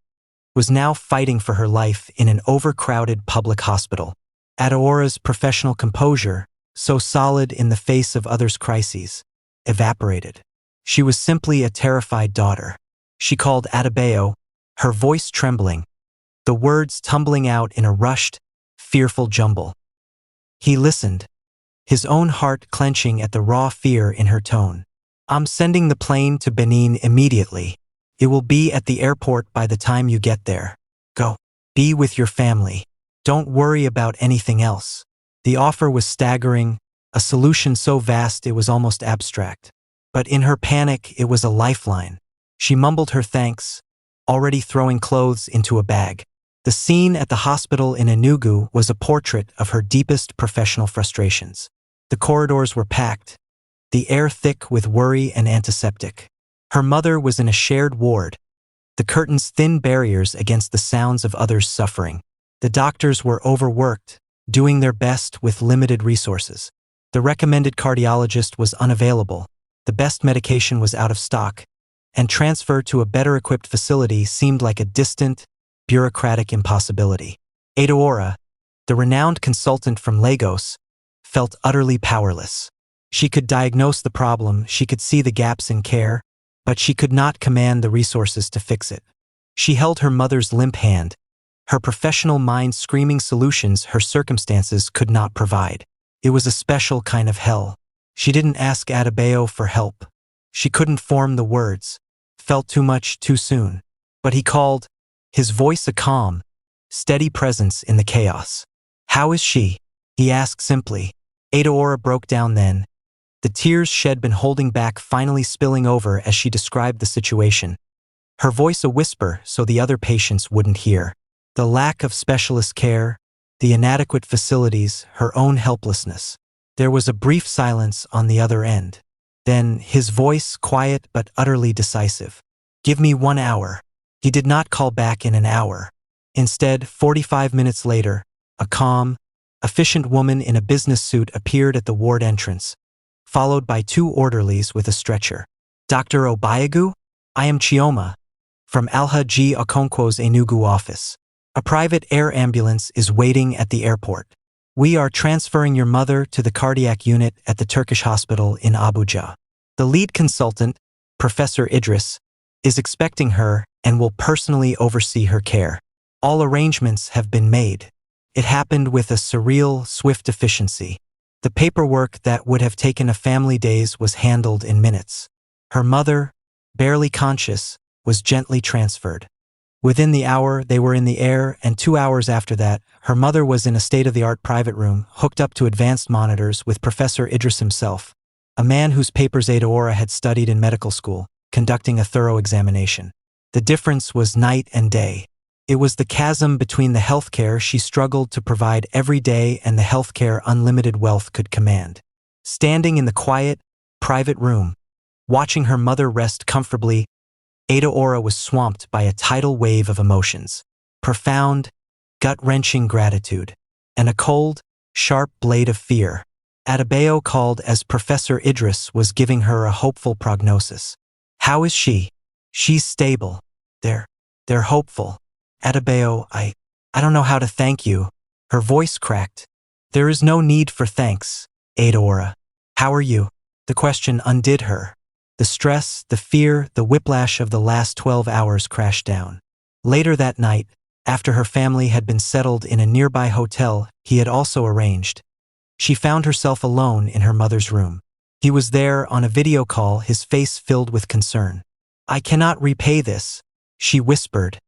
was now fighting for her life in an overcrowded public hospital. Adeora's professional composure, so solid in the face of others' crises, evaporated. She was simply a terrified daughter. She called Adebayo, her voice trembling, the words tumbling out in a rushed, fearful jumble. He listened, his own heart clenching at the raw fear in her tone. I'm sending the plane to Benin immediately. It will be at the airport by the time you get there. Go. Be with your family. Don't worry about anything else. The offer was staggering, a solution so vast it was almost abstract. But in her panic, it was a lifeline. She mumbled her thanks, already throwing clothes into a bag. The scene at the hospital in Enugu was a portrait of her deepest professional frustrations. The corridors were packed, the air thick with worry and antiseptic. Her mother was in a shared ward, the curtains thin barriers against the sounds of others suffering. The doctors were overworked, doing their best with limited resources. The recommended cardiologist was unavailable, the best medication was out of stock, and transfer to a better-equipped facility seemed like a distant, bureaucratic impossibility. Adeora, the renowned consultant from Lagos, felt utterly powerless. She could diagnose the problem, she could see the gaps in care, but she could not command the resources to fix it. She held her mother's limp hand, her professional mind screaming solutions her circumstances could not provide. It was a special kind of hell. She didn't ask Adebayo for help. She couldn't form the words, felt too much too soon. But he called, his voice a calm, steady presence in the chaos. How is she? He asked simply. Adeora broke down then, the tears she'd been holding back finally spilling over as she described the situation. Her voice a whisper so the other patients wouldn't hear. The lack of specialist care, the inadequate facilities, her own helplessness. There was a brief silence on the other end. Then, his voice quiet but utterly decisive. Give me 1 hour. He did not call back in an hour. Instead, 45 minutes later, a calm, efficient woman in a business suit appeared at the ward entrance, followed by 2 orderlies with a stretcher. Dr. Obayagu? I am Chioma, from Alhaji Okonkwo's Enugu office. A private air ambulance is waiting at the airport. We are transferring your mother to the cardiac unit at the Turkish hospital in Abuja. The lead consultant, Professor Idris, is expecting her and will personally oversee her care. All arrangements have been made. It happened with a surreal, swift efficiency. The paperwork that would have taken a family days was handled in minutes. Her mother, barely conscious, was gently transferred. Within the hour, they were in the air, and 2 hours after that, her mother was in a state-of-the-art private room, hooked up to advanced monitors with Professor Idris himself, a man whose papers Adaora had studied in medical school, conducting a thorough examination. The difference was night and day. It was the chasm between the healthcare she struggled to provide every day and the healthcare unlimited wealth could command. Standing in the quiet, private room, watching her mother rest comfortably, Adaora was swamped by a tidal wave of emotions. Profound, gut-wrenching gratitude, and a cold, sharp blade of fear. Adebayo called as Professor Idris was giving her a hopeful prognosis. How is she? She's stable. They're hopeful. Adebayo, I don't know how to thank you. Her voice cracked. There is no need for thanks, Adaora. How are you? The question undid her. The stress, the fear, the whiplash of the last 12 hours crashed down. Later that night, after her family had been settled in a nearby hotel he had also arranged, she found herself alone in her mother's room. He was there on a video call, his face filled with concern. I cannot repay this, she whispered,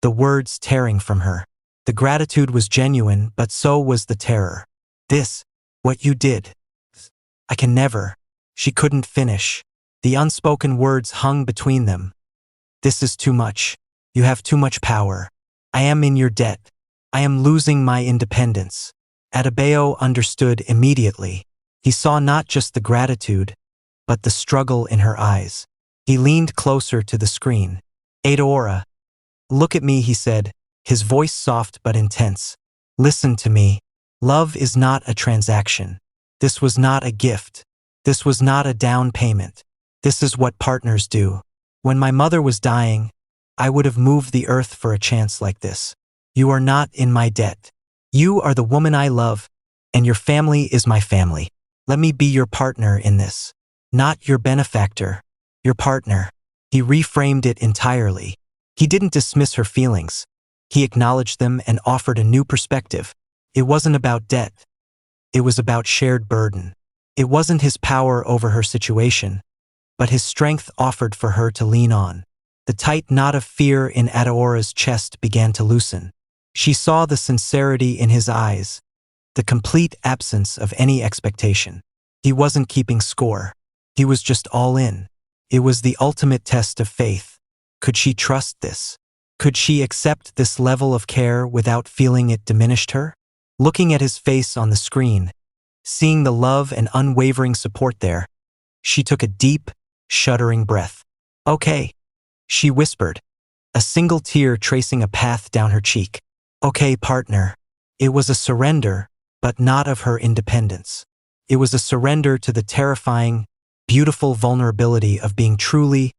the words tearing from her. The gratitude was genuine, but so was the terror. This, what you did. I can never. She couldn't finish. The unspoken words hung between them. This is too much. You have too much power. I am in your debt. I am losing my independence. Adebayo understood immediately. He saw not just the gratitude, but the struggle in her eyes. He leaned closer to the screen. Adaora, look at me, he said, his voice soft but intense. Listen to me. Love is not a transaction. This was not a gift. This was not a down payment. This is what partners do. When my mother was dying, I would have moved the earth for a chance like this. You are not in my debt. You are the woman I love, and your family is my family. Let me be your partner in this. Not your benefactor, your partner. He reframed it entirely. He didn't dismiss her feelings. He acknowledged them and offered a new perspective. It wasn't about debt. It was about shared burden. It wasn't his power over her situation, but his strength offered for her to lean on. The tight knot of fear in Adaora's chest began to loosen. She saw the sincerity in his eyes, the complete absence of any expectation. He wasn't keeping score. He was just all in. It was the ultimate test of faith. Could she trust this? Could she accept this level of care without feeling it diminished her? Looking at his face on the screen, seeing the love and unwavering support there, she took a deep, shuddering breath. Okay, she whispered, a single tear tracing a path down her cheek. Okay, partner. It was a surrender, but not of her independence. It was a surrender to the terrifying, beautiful vulnerability of being truly,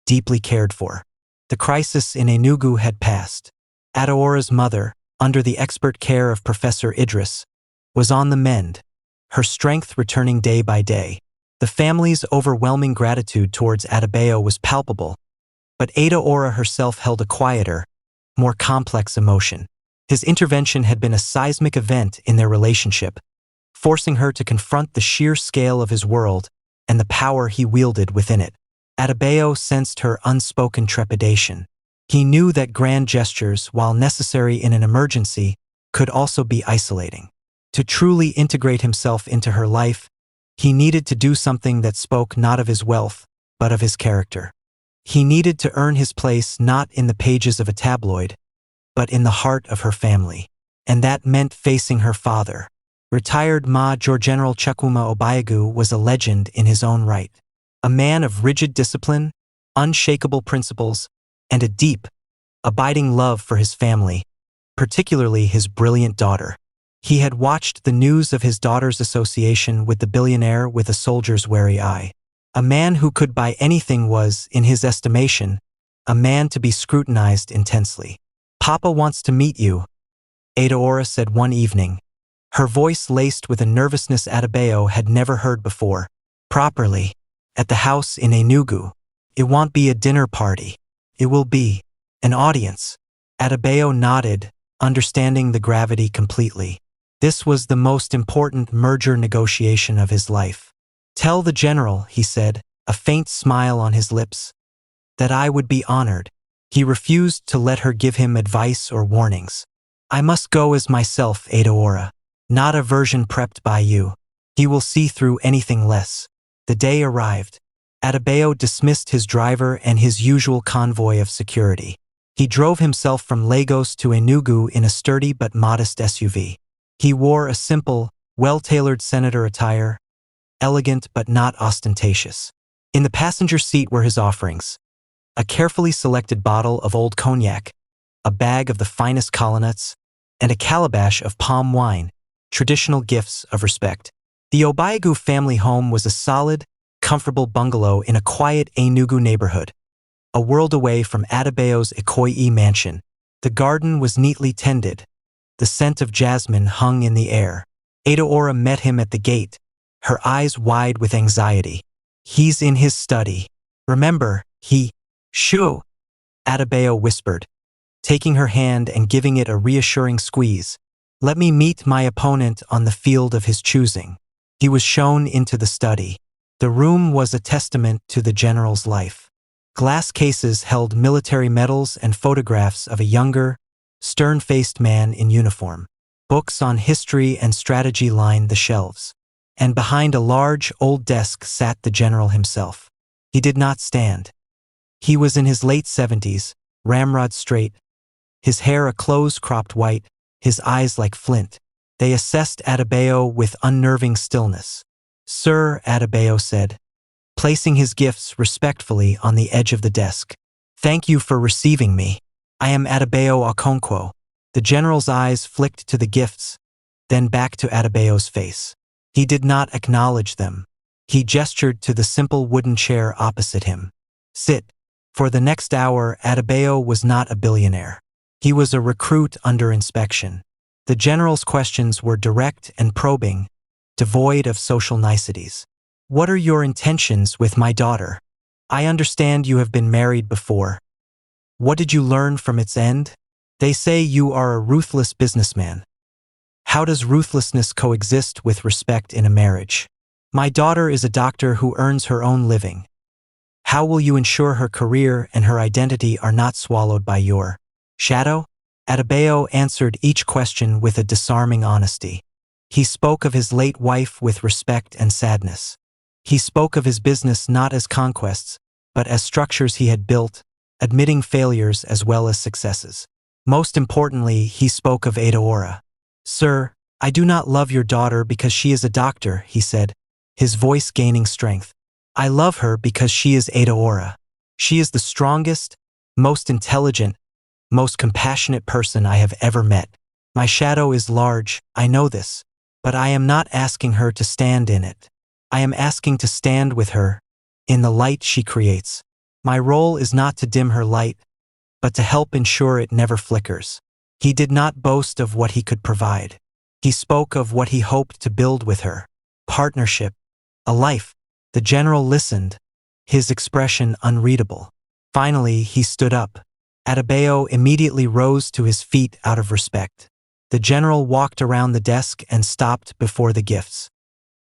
deeply cared for. The crisis in Enugu had passed. Adaora's mother, under the expert care of Professor Idris, was on the mend, her strength returning day by day. The family's overwhelming gratitude towards Adebayo was palpable, but Adaora herself held a quieter, more complex emotion. His intervention had been a seismic event in their relationship, forcing her to confront the sheer scale of his world and the power he wielded within it. Adebayo sensed her unspoken trepidation. He knew that grand gestures, while necessary in an emergency, could also be isolating. To truly integrate himself into her life, he needed to do something that spoke not of his wealth, but of his character. He needed to earn his place not in the pages of a tabloid, but in the heart of her family. And that meant facing her father. Retired Major General Chukwuma Obiagu was a legend in his own right. A man of rigid discipline, unshakable principles, and a deep, abiding love for his family, particularly his brilliant daughter. He had watched the news of his daughter's association with the billionaire with a soldier's wary eye. A man who could buy anything was, in his estimation, a man to be scrutinized intensely. Papa wants to meet you, Adaora said one evening, her voice laced with a nervousness Adebayo had never heard before. Properly, at the house in Enugu. It won't be a dinner party. It will be an audience. Adebayo nodded, understanding the gravity completely. This was the most important merger negotiation of his life. Tell the general, he said, a faint smile on his lips, that I would be honored. He refused to let her give him advice or warnings. I must go as myself, Adeora. Not a version prepped by you. He will see through anything less. The day arrived. Adebayo dismissed his driver and his usual convoy of security. He drove himself from Lagos to Enugu in a sturdy but modest SUV. He wore a simple, well-tailored senator attire, elegant but not ostentatious. In the passenger seat were his offerings: a carefully selected bottle of old cognac, a bag of the finest colonels, and a calabash of palm wine, traditional gifts of respect. The Obiagu family home was a solid, comfortable bungalow in a quiet Enugu neighborhood, a world away from Adebayo's Ikoyi mansion. The garden was neatly tended. The scent of jasmine hung in the air. Adeora met him at the gate, her eyes wide with anxiety. He's in his study. Remember, Shoo, Adebayo whispered, taking her hand and giving it a reassuring squeeze. Let me meet my opponent on the field of his choosing. He was shown into the study. The room was a testament to the general's life. Glass cases held military medals and photographs of a younger, stern-faced man in uniform. Books on history and strategy lined the shelves. And behind a large, old desk sat the general himself. He did not stand. He was in his late 70s, ramrod straight, his hair a close-cropped white, his eyes like flint. They assessed Adebayo with unnerving stillness. Sir, Adebayo said, placing his gifts respectfully on the edge of the desk. Thank you for receiving me. I am Adebayo Okonkwo. The general's eyes flicked to the gifts, then back to Adebayo's face. He did not acknowledge them. He gestured to the simple wooden chair opposite him. Sit. For the next hour, Adebayo was not a billionaire. He was a recruit under inspection. The general's questions were direct and probing, devoid of social niceties. What are your intentions with my daughter? I understand you have been married before. What did you learn from its end? They say you are a ruthless businessman. How does ruthlessness coexist with respect in a marriage? My daughter is a doctor who earns her own living. How will you ensure her career and her identity are not swallowed by your shadow? Adebayo answered each question with a disarming honesty. He spoke of his late wife with respect and sadness. He spoke of his business not as conquests, but as structures he had built, admitting failures as well as successes. Most importantly, he spoke of Adeora. Sir, I do not love your daughter because she is a doctor, he said, his voice gaining strength. I love her because she is Adeora. She is the strongest, most intelligent, most compassionate person I have ever met. My shadow is large, I know this, but I am not asking her to stand in it. I am asking to stand with her, in the light she creates. My role is not to dim her light, but to help ensure it never flickers. He did not boast of what he could provide. He spoke of what he hoped to build with her. Partnership, a life. The general listened, his expression unreadable. Finally, he stood up. Adebayo immediately rose to his feet out of respect. The general walked around the desk and stopped before the gifts.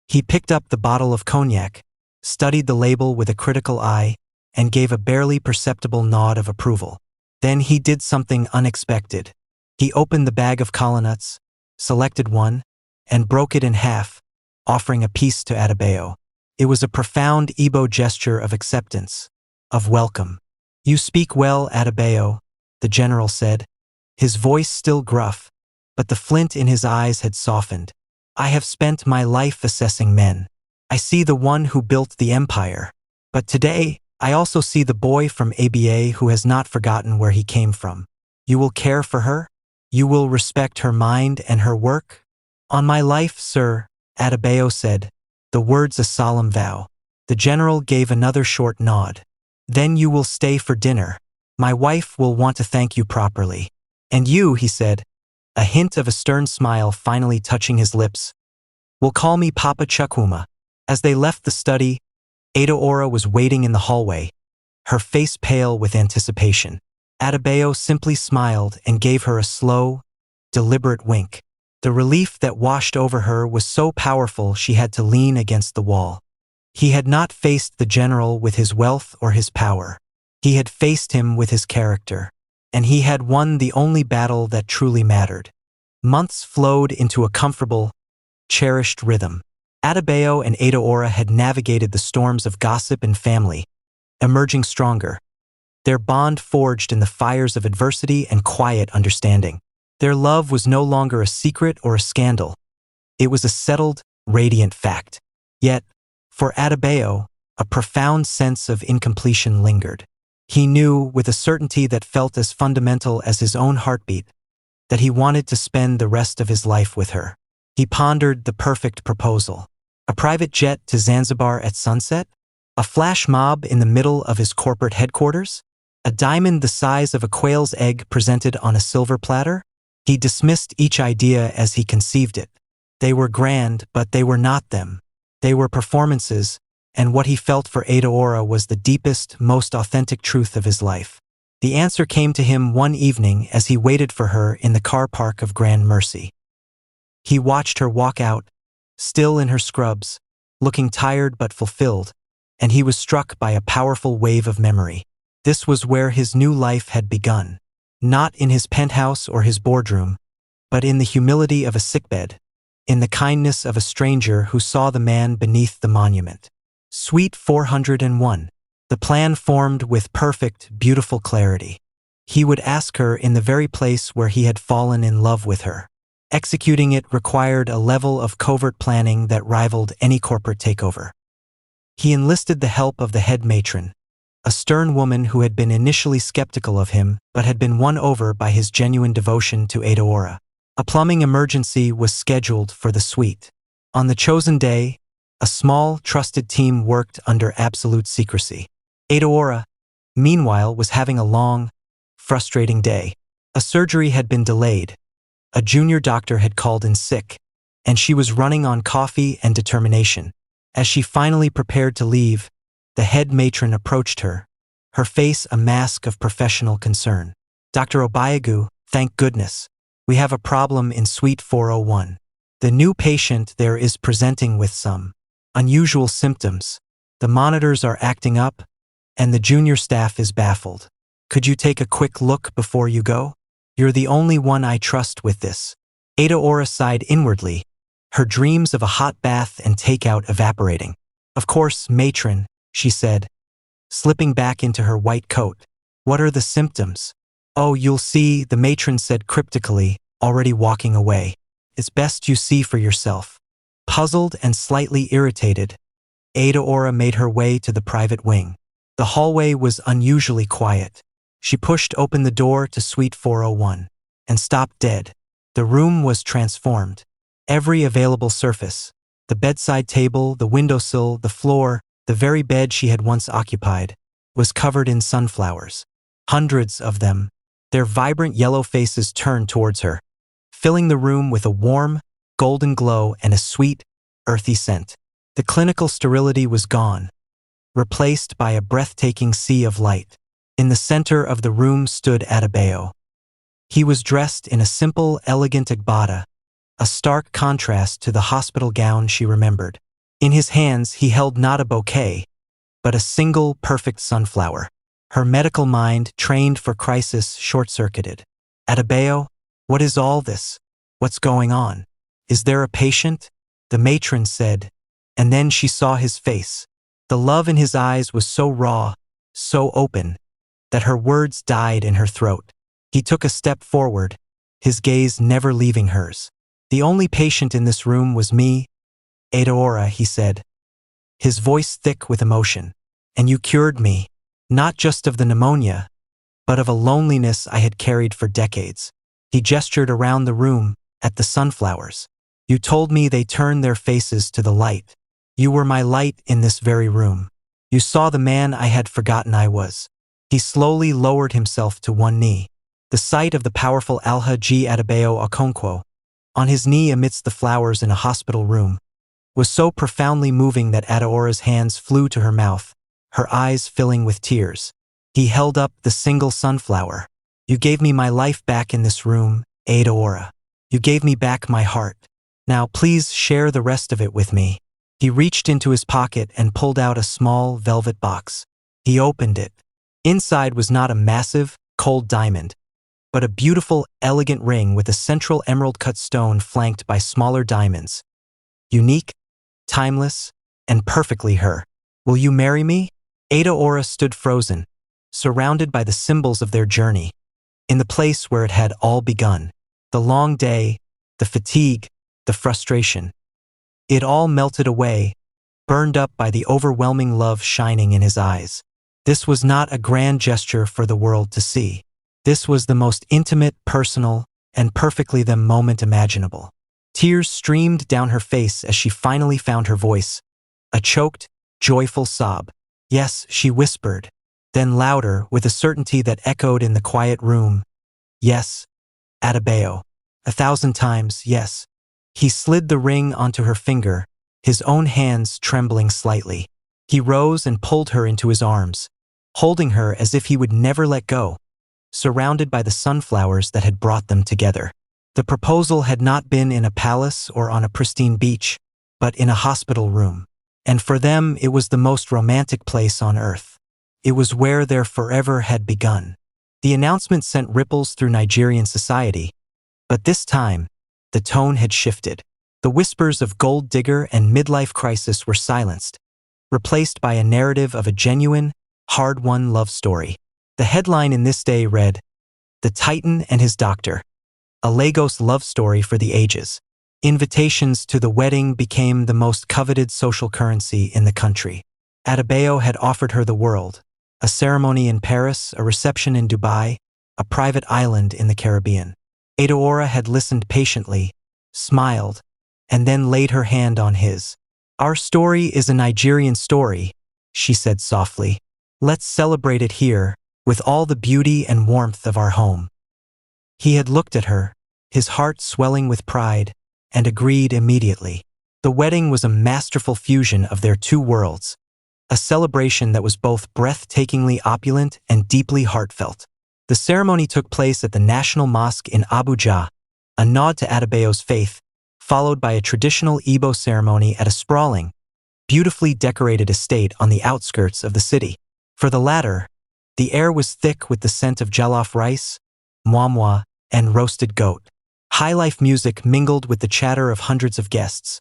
He picked up the bottle of cognac, studied the label with a critical eye, and gave a barely perceptible nod of approval. Then he did something unexpected. He opened the bag of colonels, selected one, and broke it in half, offering a piece to Adebayo. It was a profound Igbo gesture of acceptance, of welcome. You speak well, Adebayo, the general said, his voice still gruff, but the flint in his eyes had softened. I have spent my life assessing men. I see the one who built the empire. But today, I also see the boy from ABA who has not forgotten where he came from. You will care for her? You will respect her mind and her work? On my life, sir, Adebayo said, the words a solemn vow. The general gave another short nod. Then you will stay for dinner. My wife will want to thank you properly. And you, he said, a hint of a stern smile finally touching his lips, will call me Papa Chukwuma. As they left the study, Adeora was waiting in the hallway, her face pale with anticipation. Adebayo simply smiled and gave her a slow, deliberate wink. The relief that washed over her was so powerful she had to lean against the wall. He had not faced the general with his wealth or his power. He had faced him with his character, and he had won the only battle that truly mattered. Months flowed into a comfortable, cherished rhythm. Adebayo and Adaora had navigated the storms of gossip and family, emerging stronger. Their bond forged in the fires of adversity and quiet understanding. Their love was no longer a secret or a scandal. It was a settled, radiant fact. Yet, for Adebayo, a profound sense of incompletion lingered. He knew, with a certainty that felt as fundamental as his own heartbeat, that he wanted to spend the rest of his life with her. He pondered the perfect proposal. A private jet to Zanzibar at sunset? A flash mob in the middle of his corporate headquarters? A diamond the size of a quail's egg presented on a silver platter? He dismissed each idea as he conceived it. They were grand, but they were not them. They were performances, and what he felt for Adaora was the deepest, most authentic truth of his life. The answer came to him one evening as he waited for her in the car park of Grand Mercy. He watched her walk out, still in her scrubs, looking tired but fulfilled, and he was struck by a powerful wave of memory. This was where his new life had begun. Not in his penthouse or his boardroom, but in the humility of a sickbed, in the kindness of a stranger who saw the man beneath the monument. Suite 401. The plan formed with perfect, beautiful clarity. He would ask her in the very place where he had fallen in love with her. Executing it required a level of covert planning that rivaled any corporate takeover. He enlisted the help of the head matron, a stern woman who had been initially skeptical of him but had been won over by his genuine devotion to Adaora. A plumbing emergency was scheduled for the suite. On the chosen day, a small, trusted team worked under absolute secrecy. Adaora, meanwhile, was having a long, frustrating day. A surgery had been delayed. A junior doctor had called in sick, and she was running on coffee and determination. As she finally prepared to leave, the head matron approached her, her face a mask of professional concern. "Dr. Obayagu, thank goodness. We have a problem in Suite 401. The new patient there is presenting with some unusual symptoms. The monitors are acting up, and the junior staff is baffled. Could you take a quick look before you go? You're the only one I trust with this." Adaora sighed inwardly, her dreams of a hot bath and takeout evaporating. "Of course, matron," she said, slipping back into her white coat. "What are the symptoms?" "Oh, you'll see," the matron said cryptically, already walking away. "It's best you see for yourself." Puzzled and slightly irritated, Adaora made her way to the private wing. The hallway was unusually quiet. She pushed open the door to Suite 401 and stopped dead. The room was transformed. Every available surface, the bedside table, the windowsill, the floor, the very bed she had once occupied, was covered in sunflowers. Hundreds of them, their vibrant yellow faces turned towards her, filling the room with a warm, golden glow and a sweet, earthy scent. The clinical sterility was gone, replaced by a breathtaking sea of light. In the center of the room stood Adebayo. He was dressed in a simple, elegant agbada, a stark contrast to the hospital gown she remembered. In his hands he held not a bouquet, but a single, perfect sunflower. Her medical mind, trained for crisis, short-circuited. "Adebayo, what is all this? What's going on? Is there a patient?" the matron said, and then she saw his face. The love in his eyes was so raw, so open, that her words died in her throat. He took a step forward, his gaze never leaving hers. "The only patient in this room was me, Adaora," he said, his voice thick with emotion. "And you cured me, not just of the pneumonia, but of a loneliness I had carried for decades." He gestured around the room, at the sunflowers. "You told me they turned their faces to the light. You were my light in this very room. You saw the man I had forgotten I was." He slowly lowered himself to one knee. The sight of the powerful Alhaji Adebayo Okonkwo, on his knee amidst the flowers in a hospital room, was so profoundly moving that Adaora's hands flew to her mouth, her eyes filling with tears. He held up the single sunflower. "You gave me my life back in this room, Adaora. You gave me back my heart. Now please share the rest of it with me." He reached into his pocket and pulled out a small velvet box. He opened it, Inside was not a massive, cold diamond, but a beautiful, elegant ring with a central emerald-cut stone flanked by smaller diamonds. Unique, timeless, and perfectly her. "Will you marry me?" Aora stood frozen, surrounded by the symbols of their journey, in the place where it had all begun. The long day, the fatigue, the frustration. It all melted away, burned up by the overwhelming love shining in his eyes. This was not a grand gesture for the world to see. This was the most intimate, personal, and perfectly them moment imaginable. Tears streamed down her face as she finally found her voice, a choked, joyful sob. "Yes," she whispered, then louder with a certainty that echoed in the quiet room. "Yes, Adebayo. 1,000 times, yes." He slid the ring onto her finger, his own hands trembling slightly. He rose and pulled her into his arms, holding her as if he would never let go, surrounded by the sunflowers that had brought them together. The proposal had not been in a palace or on a pristine beach, but in a hospital room. And for them, it was the most romantic place on earth. It was where their forever had begun. The announcement sent ripples through Nigerian society, but this time, the tone had shifted. The whispers of gold digger and midlife crisis were silenced, replaced by a narrative of a genuine, hard-won love story. The headline in this day read, "The Titan and His Doctor, a Lagos love story for the ages." Invitations to the wedding became the most coveted social currency in the country. Adebayo had offered her the world, a ceremony in Paris, a reception in Dubai, a private island in the Caribbean. Adeora had listened patiently, smiled, and then laid her hand on his. "Our story is a Nigerian story," she said softly. "Let's celebrate it here, with all the beauty and warmth of our home." He had looked at her, his heart swelling with pride, and agreed immediately. The wedding was a masterful fusion of their two worlds, a celebration that was both breathtakingly opulent and deeply heartfelt. The ceremony took place at the National Mosque in Abuja, a nod to Adebayo's faith, followed by a traditional Igbo ceremony at a sprawling, beautifully decorated estate on the outskirts of the city. For the latter, the air was thick with the scent of jollof rice, mwamwa, and roasted goat. High-life music mingled with the chatter of hundreds of guests,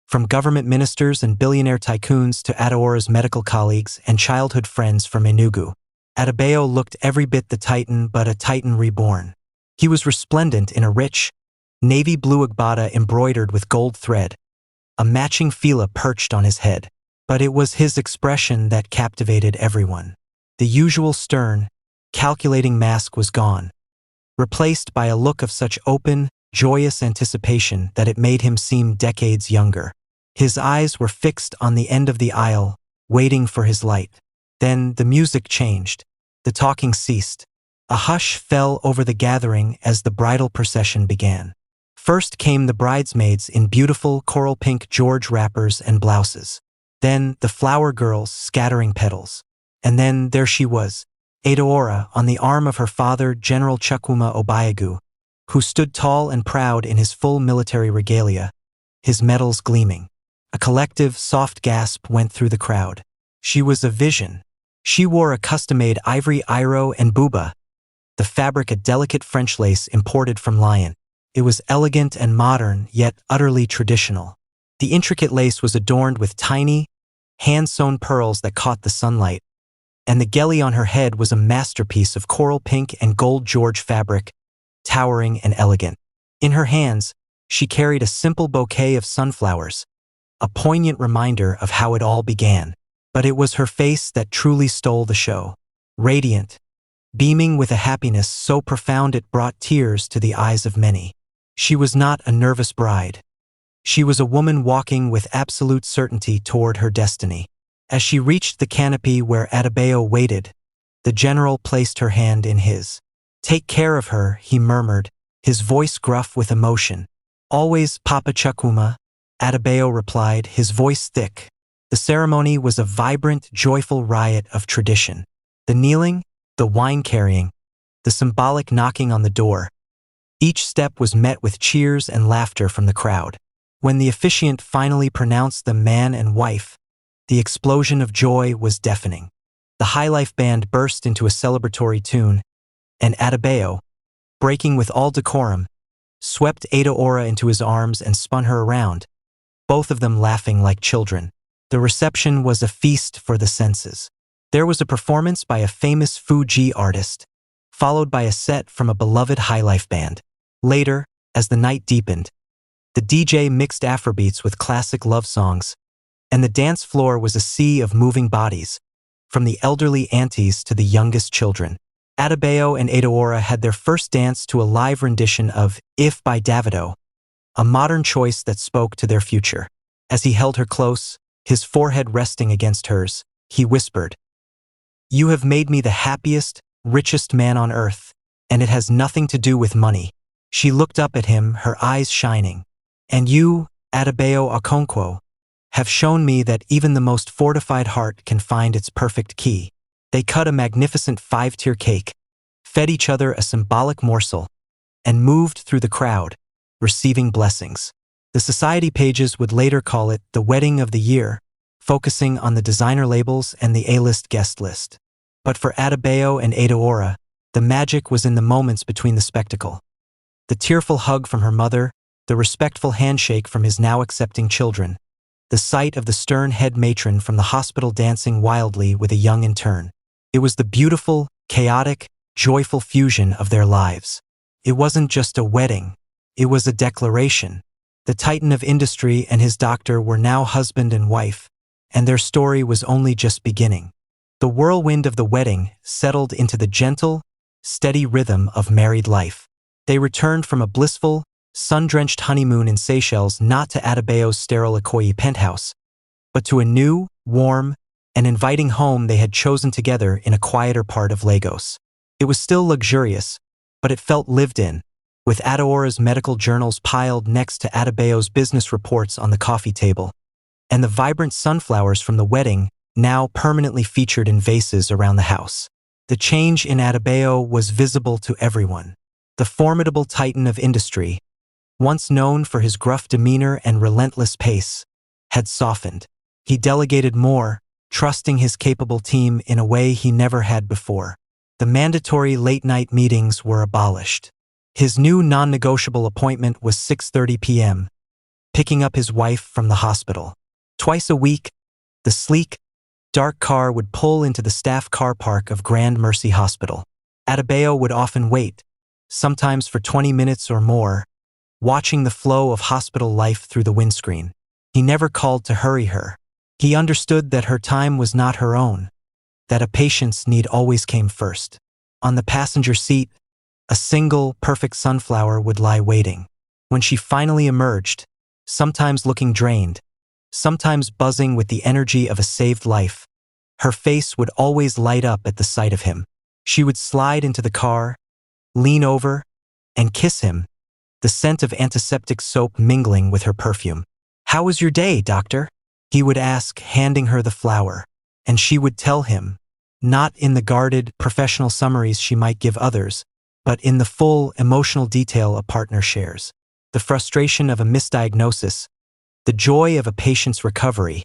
from government ministers and billionaire tycoons to Adeora's medical colleagues and childhood friends from Enugu. Adebayo looked every bit the Titan, but a Titan reborn. He was resplendent in a rich, navy blue agbada embroidered with gold thread, a matching fila perched on his head. But it was his expression that captivated everyone. The usual stern, calculating mask was gone, replaced by a look of such open, joyous anticipation that it made him seem decades younger. His eyes were fixed on the end of the aisle, waiting for his light. Then the music changed. The talking ceased. A hush fell over the gathering as the bridal procession began. First came the bridesmaids in beautiful coral pink George wrappers and blouses. Then the flower girls scattering petals. And then there she was, Adeora, on the arm of her father, General Chukwuma Obiagu, who stood tall and proud in his full military regalia, his medals gleaming. A collective, soft gasp went through the crowd. She was a vision. She wore a custom-made ivory iro and buba, the fabric a delicate French lace imported from Lyon. It was elegant and modern, yet utterly traditional. The intricate lace was adorned with tiny, hand-sewn pearls that caught the sunlight, and the geli on her head was a masterpiece of coral pink and gold George fabric, towering and elegant. In her hands, she carried a simple bouquet of sunflowers, a poignant reminder of how it all began. But it was her face that truly stole the show. Radiant, beaming with a happiness so profound it brought tears to the eyes of many. She was not a nervous bride. She was a woman walking with absolute certainty toward her destiny. As she reached the canopy where Adebayo waited, the general placed her hand in his. "Take care of her," he murmured, his voice gruff with emotion. "Always, Papa Chukwuma," Adebayo replied, his voice thick. The ceremony was a vibrant, joyful riot of tradition. The kneeling, the wine carrying, the symbolic knocking on the door. Each step was met with cheers and laughter from the crowd. When the officiant finally pronounced them man and wife, the explosion of joy was deafening. The High Life Band burst into a celebratory tune, and Adebayo, breaking with all decorum, swept Adaora into his arms and spun her around, both of them laughing like children. The reception was a feast for the senses. There was a performance by a famous Fuji artist, followed by a set from a beloved High Life band. Later, as the night deepened, the DJ mixed Afrobeats with classic love songs, and the dance floor was a sea of moving bodies, from the elderly aunties to the youngest children. Adebayo and Adaora had their first dance to a live rendition of If by Davido, a modern choice that spoke to their future. As he held her close, his forehead resting against hers, he whispered, "You have made me the happiest, richest man on earth, and it has nothing to do with money." She looked up at him, her eyes shining. "And you, Adebayo Okonkwo, have shown me that even the most fortified heart can find its perfect key." They cut a magnificent 5-tier cake, fed each other a symbolic morsel, and moved through the crowd, receiving blessings. The society pages would later call it the wedding of the year, focusing on the designer labels and the A-list guest list. But for Adebayo and Adaora, the magic was in the moments between the spectacle. The tearful hug from her mother, the respectful handshake from his now accepting children, the sight of the stern head matron from the hospital dancing wildly with a young intern. It was the beautiful, chaotic, joyful fusion of their lives. It wasn't just a wedding, it was a declaration. The titan of industry and his doctor were now husband and wife, and their story was only just beginning. The whirlwind of the wedding settled into the gentle, steady rhythm of married life. They returned from a blissful, sun-drenched honeymoon in Seychelles not to Adebayo's sterile Ikoyi penthouse, but to a new, warm, and inviting home they had chosen together in a quieter part of Lagos. It was still luxurious, but it felt lived in, with Adaora's medical journals piled next to Adebayo's business reports on the coffee table, and the vibrant sunflowers from the wedding now permanently featured in vases around the house. The change in Adebayo was visible to everyone. The formidable titan of industry, once known for his gruff demeanor and relentless pace, had softened. He delegated more, trusting his capable team in a way he never had before. The mandatory late-night meetings were abolished. His new non-negotiable appointment was 6:30 p.m., picking up his wife from the hospital. Twice a week, the sleek, dark car would pull into the staff car park of Grand Mercy Hospital. Adebayo would often wait, sometimes for 20 minutes or more, watching the flow of hospital life through the windscreen. He never called to hurry her. He understood that her time was not her own, that a patient's need always came first. On the passenger seat, a single, perfect sunflower would lie waiting. When she finally emerged, sometimes looking drained, sometimes buzzing with the energy of a saved life, her face would always light up at the sight of him. She would slide into the car, lean over, and kiss him, the scent of antiseptic soap mingling with her perfume. "How was your day, doctor?" he would ask, handing her the flower. And she would tell him, not in the guarded, professional summaries she might give others, but in the full, emotional detail a partner shares. The frustration of a misdiagnosis, the joy of a patient's recovery,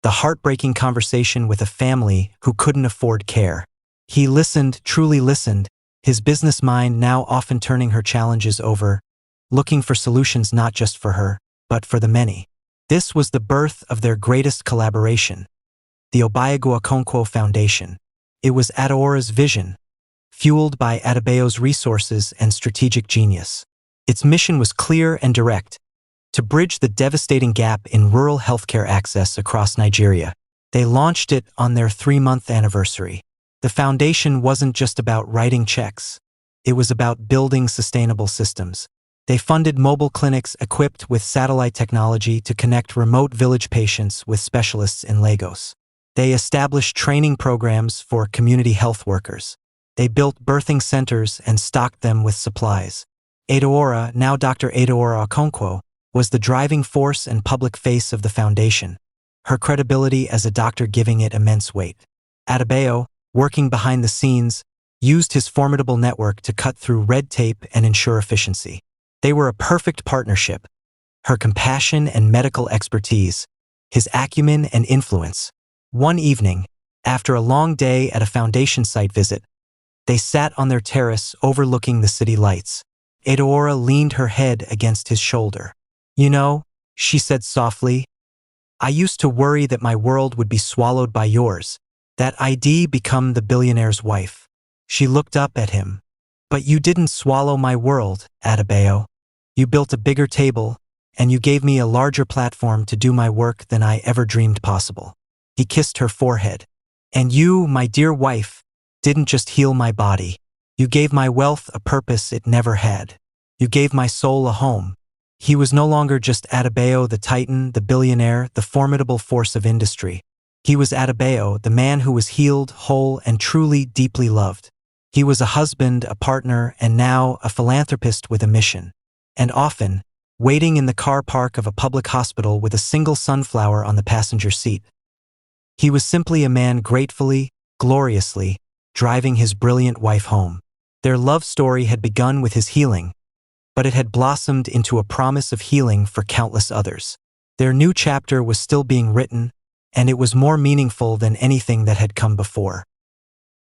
the heartbreaking conversation with a family who couldn't afford care. He listened, truly listened, his business mind now often turning her challenges over, looking for solutions not just for her, but for the many. This was the birth of their greatest collaboration, the Obiagu Okonkwo Foundation. It was Adaora's vision, fueled by Adebayo's resources and strategic genius. Its mission was clear and direct, to bridge the devastating gap in rural healthcare access across Nigeria. They launched it on their 3-month anniversary. The foundation wasn't just about writing checks. It was about building sustainable systems. They funded mobile clinics equipped with satellite technology to connect remote village patients with specialists in Lagos. They established training programs for community health workers. They built birthing centers and stocked them with supplies. Adaora, now Dr. Adaora Okonkwo, was the driving force and public face of the foundation, her credibility as a doctor giving it immense weight. Adebayo, working behind the scenes, used his formidable network to cut through red tape and ensure efficiency. They were a perfect partnership. Her compassion and medical expertise, his acumen and influence. One evening, After a long day at a foundation site visit, they sat on their terrace overlooking the city lights. Eudora leaned her head against his shoulder. "You know," she said softly, "I used to worry that my world would be swallowed by yours, that I'd become the billionaire's wife." She looked up at him. "But you didn't swallow my world, Adebayo. You built a bigger table, and you gave me a larger platform to do my work than I ever dreamed possible." He kissed her forehead. "And you, my dear wife, didn't just heal my body. You gave my wealth a purpose it never had. You gave my soul a home." He was no longer just Adebayo the titan, the billionaire, the formidable force of industry. He was Adebayo, the man who was healed, whole, and truly deeply loved. He was a husband, a partner, and now a philanthropist with a mission. And often, waiting in the car park of a public hospital with a single sunflower on the passenger seat. He was simply a man gratefully, gloriously, driving his brilliant wife home. Their love story had begun with his healing, but it had blossomed into a promise of healing for countless others. Their new chapter was still being written, and it was more meaningful than anything that had come before.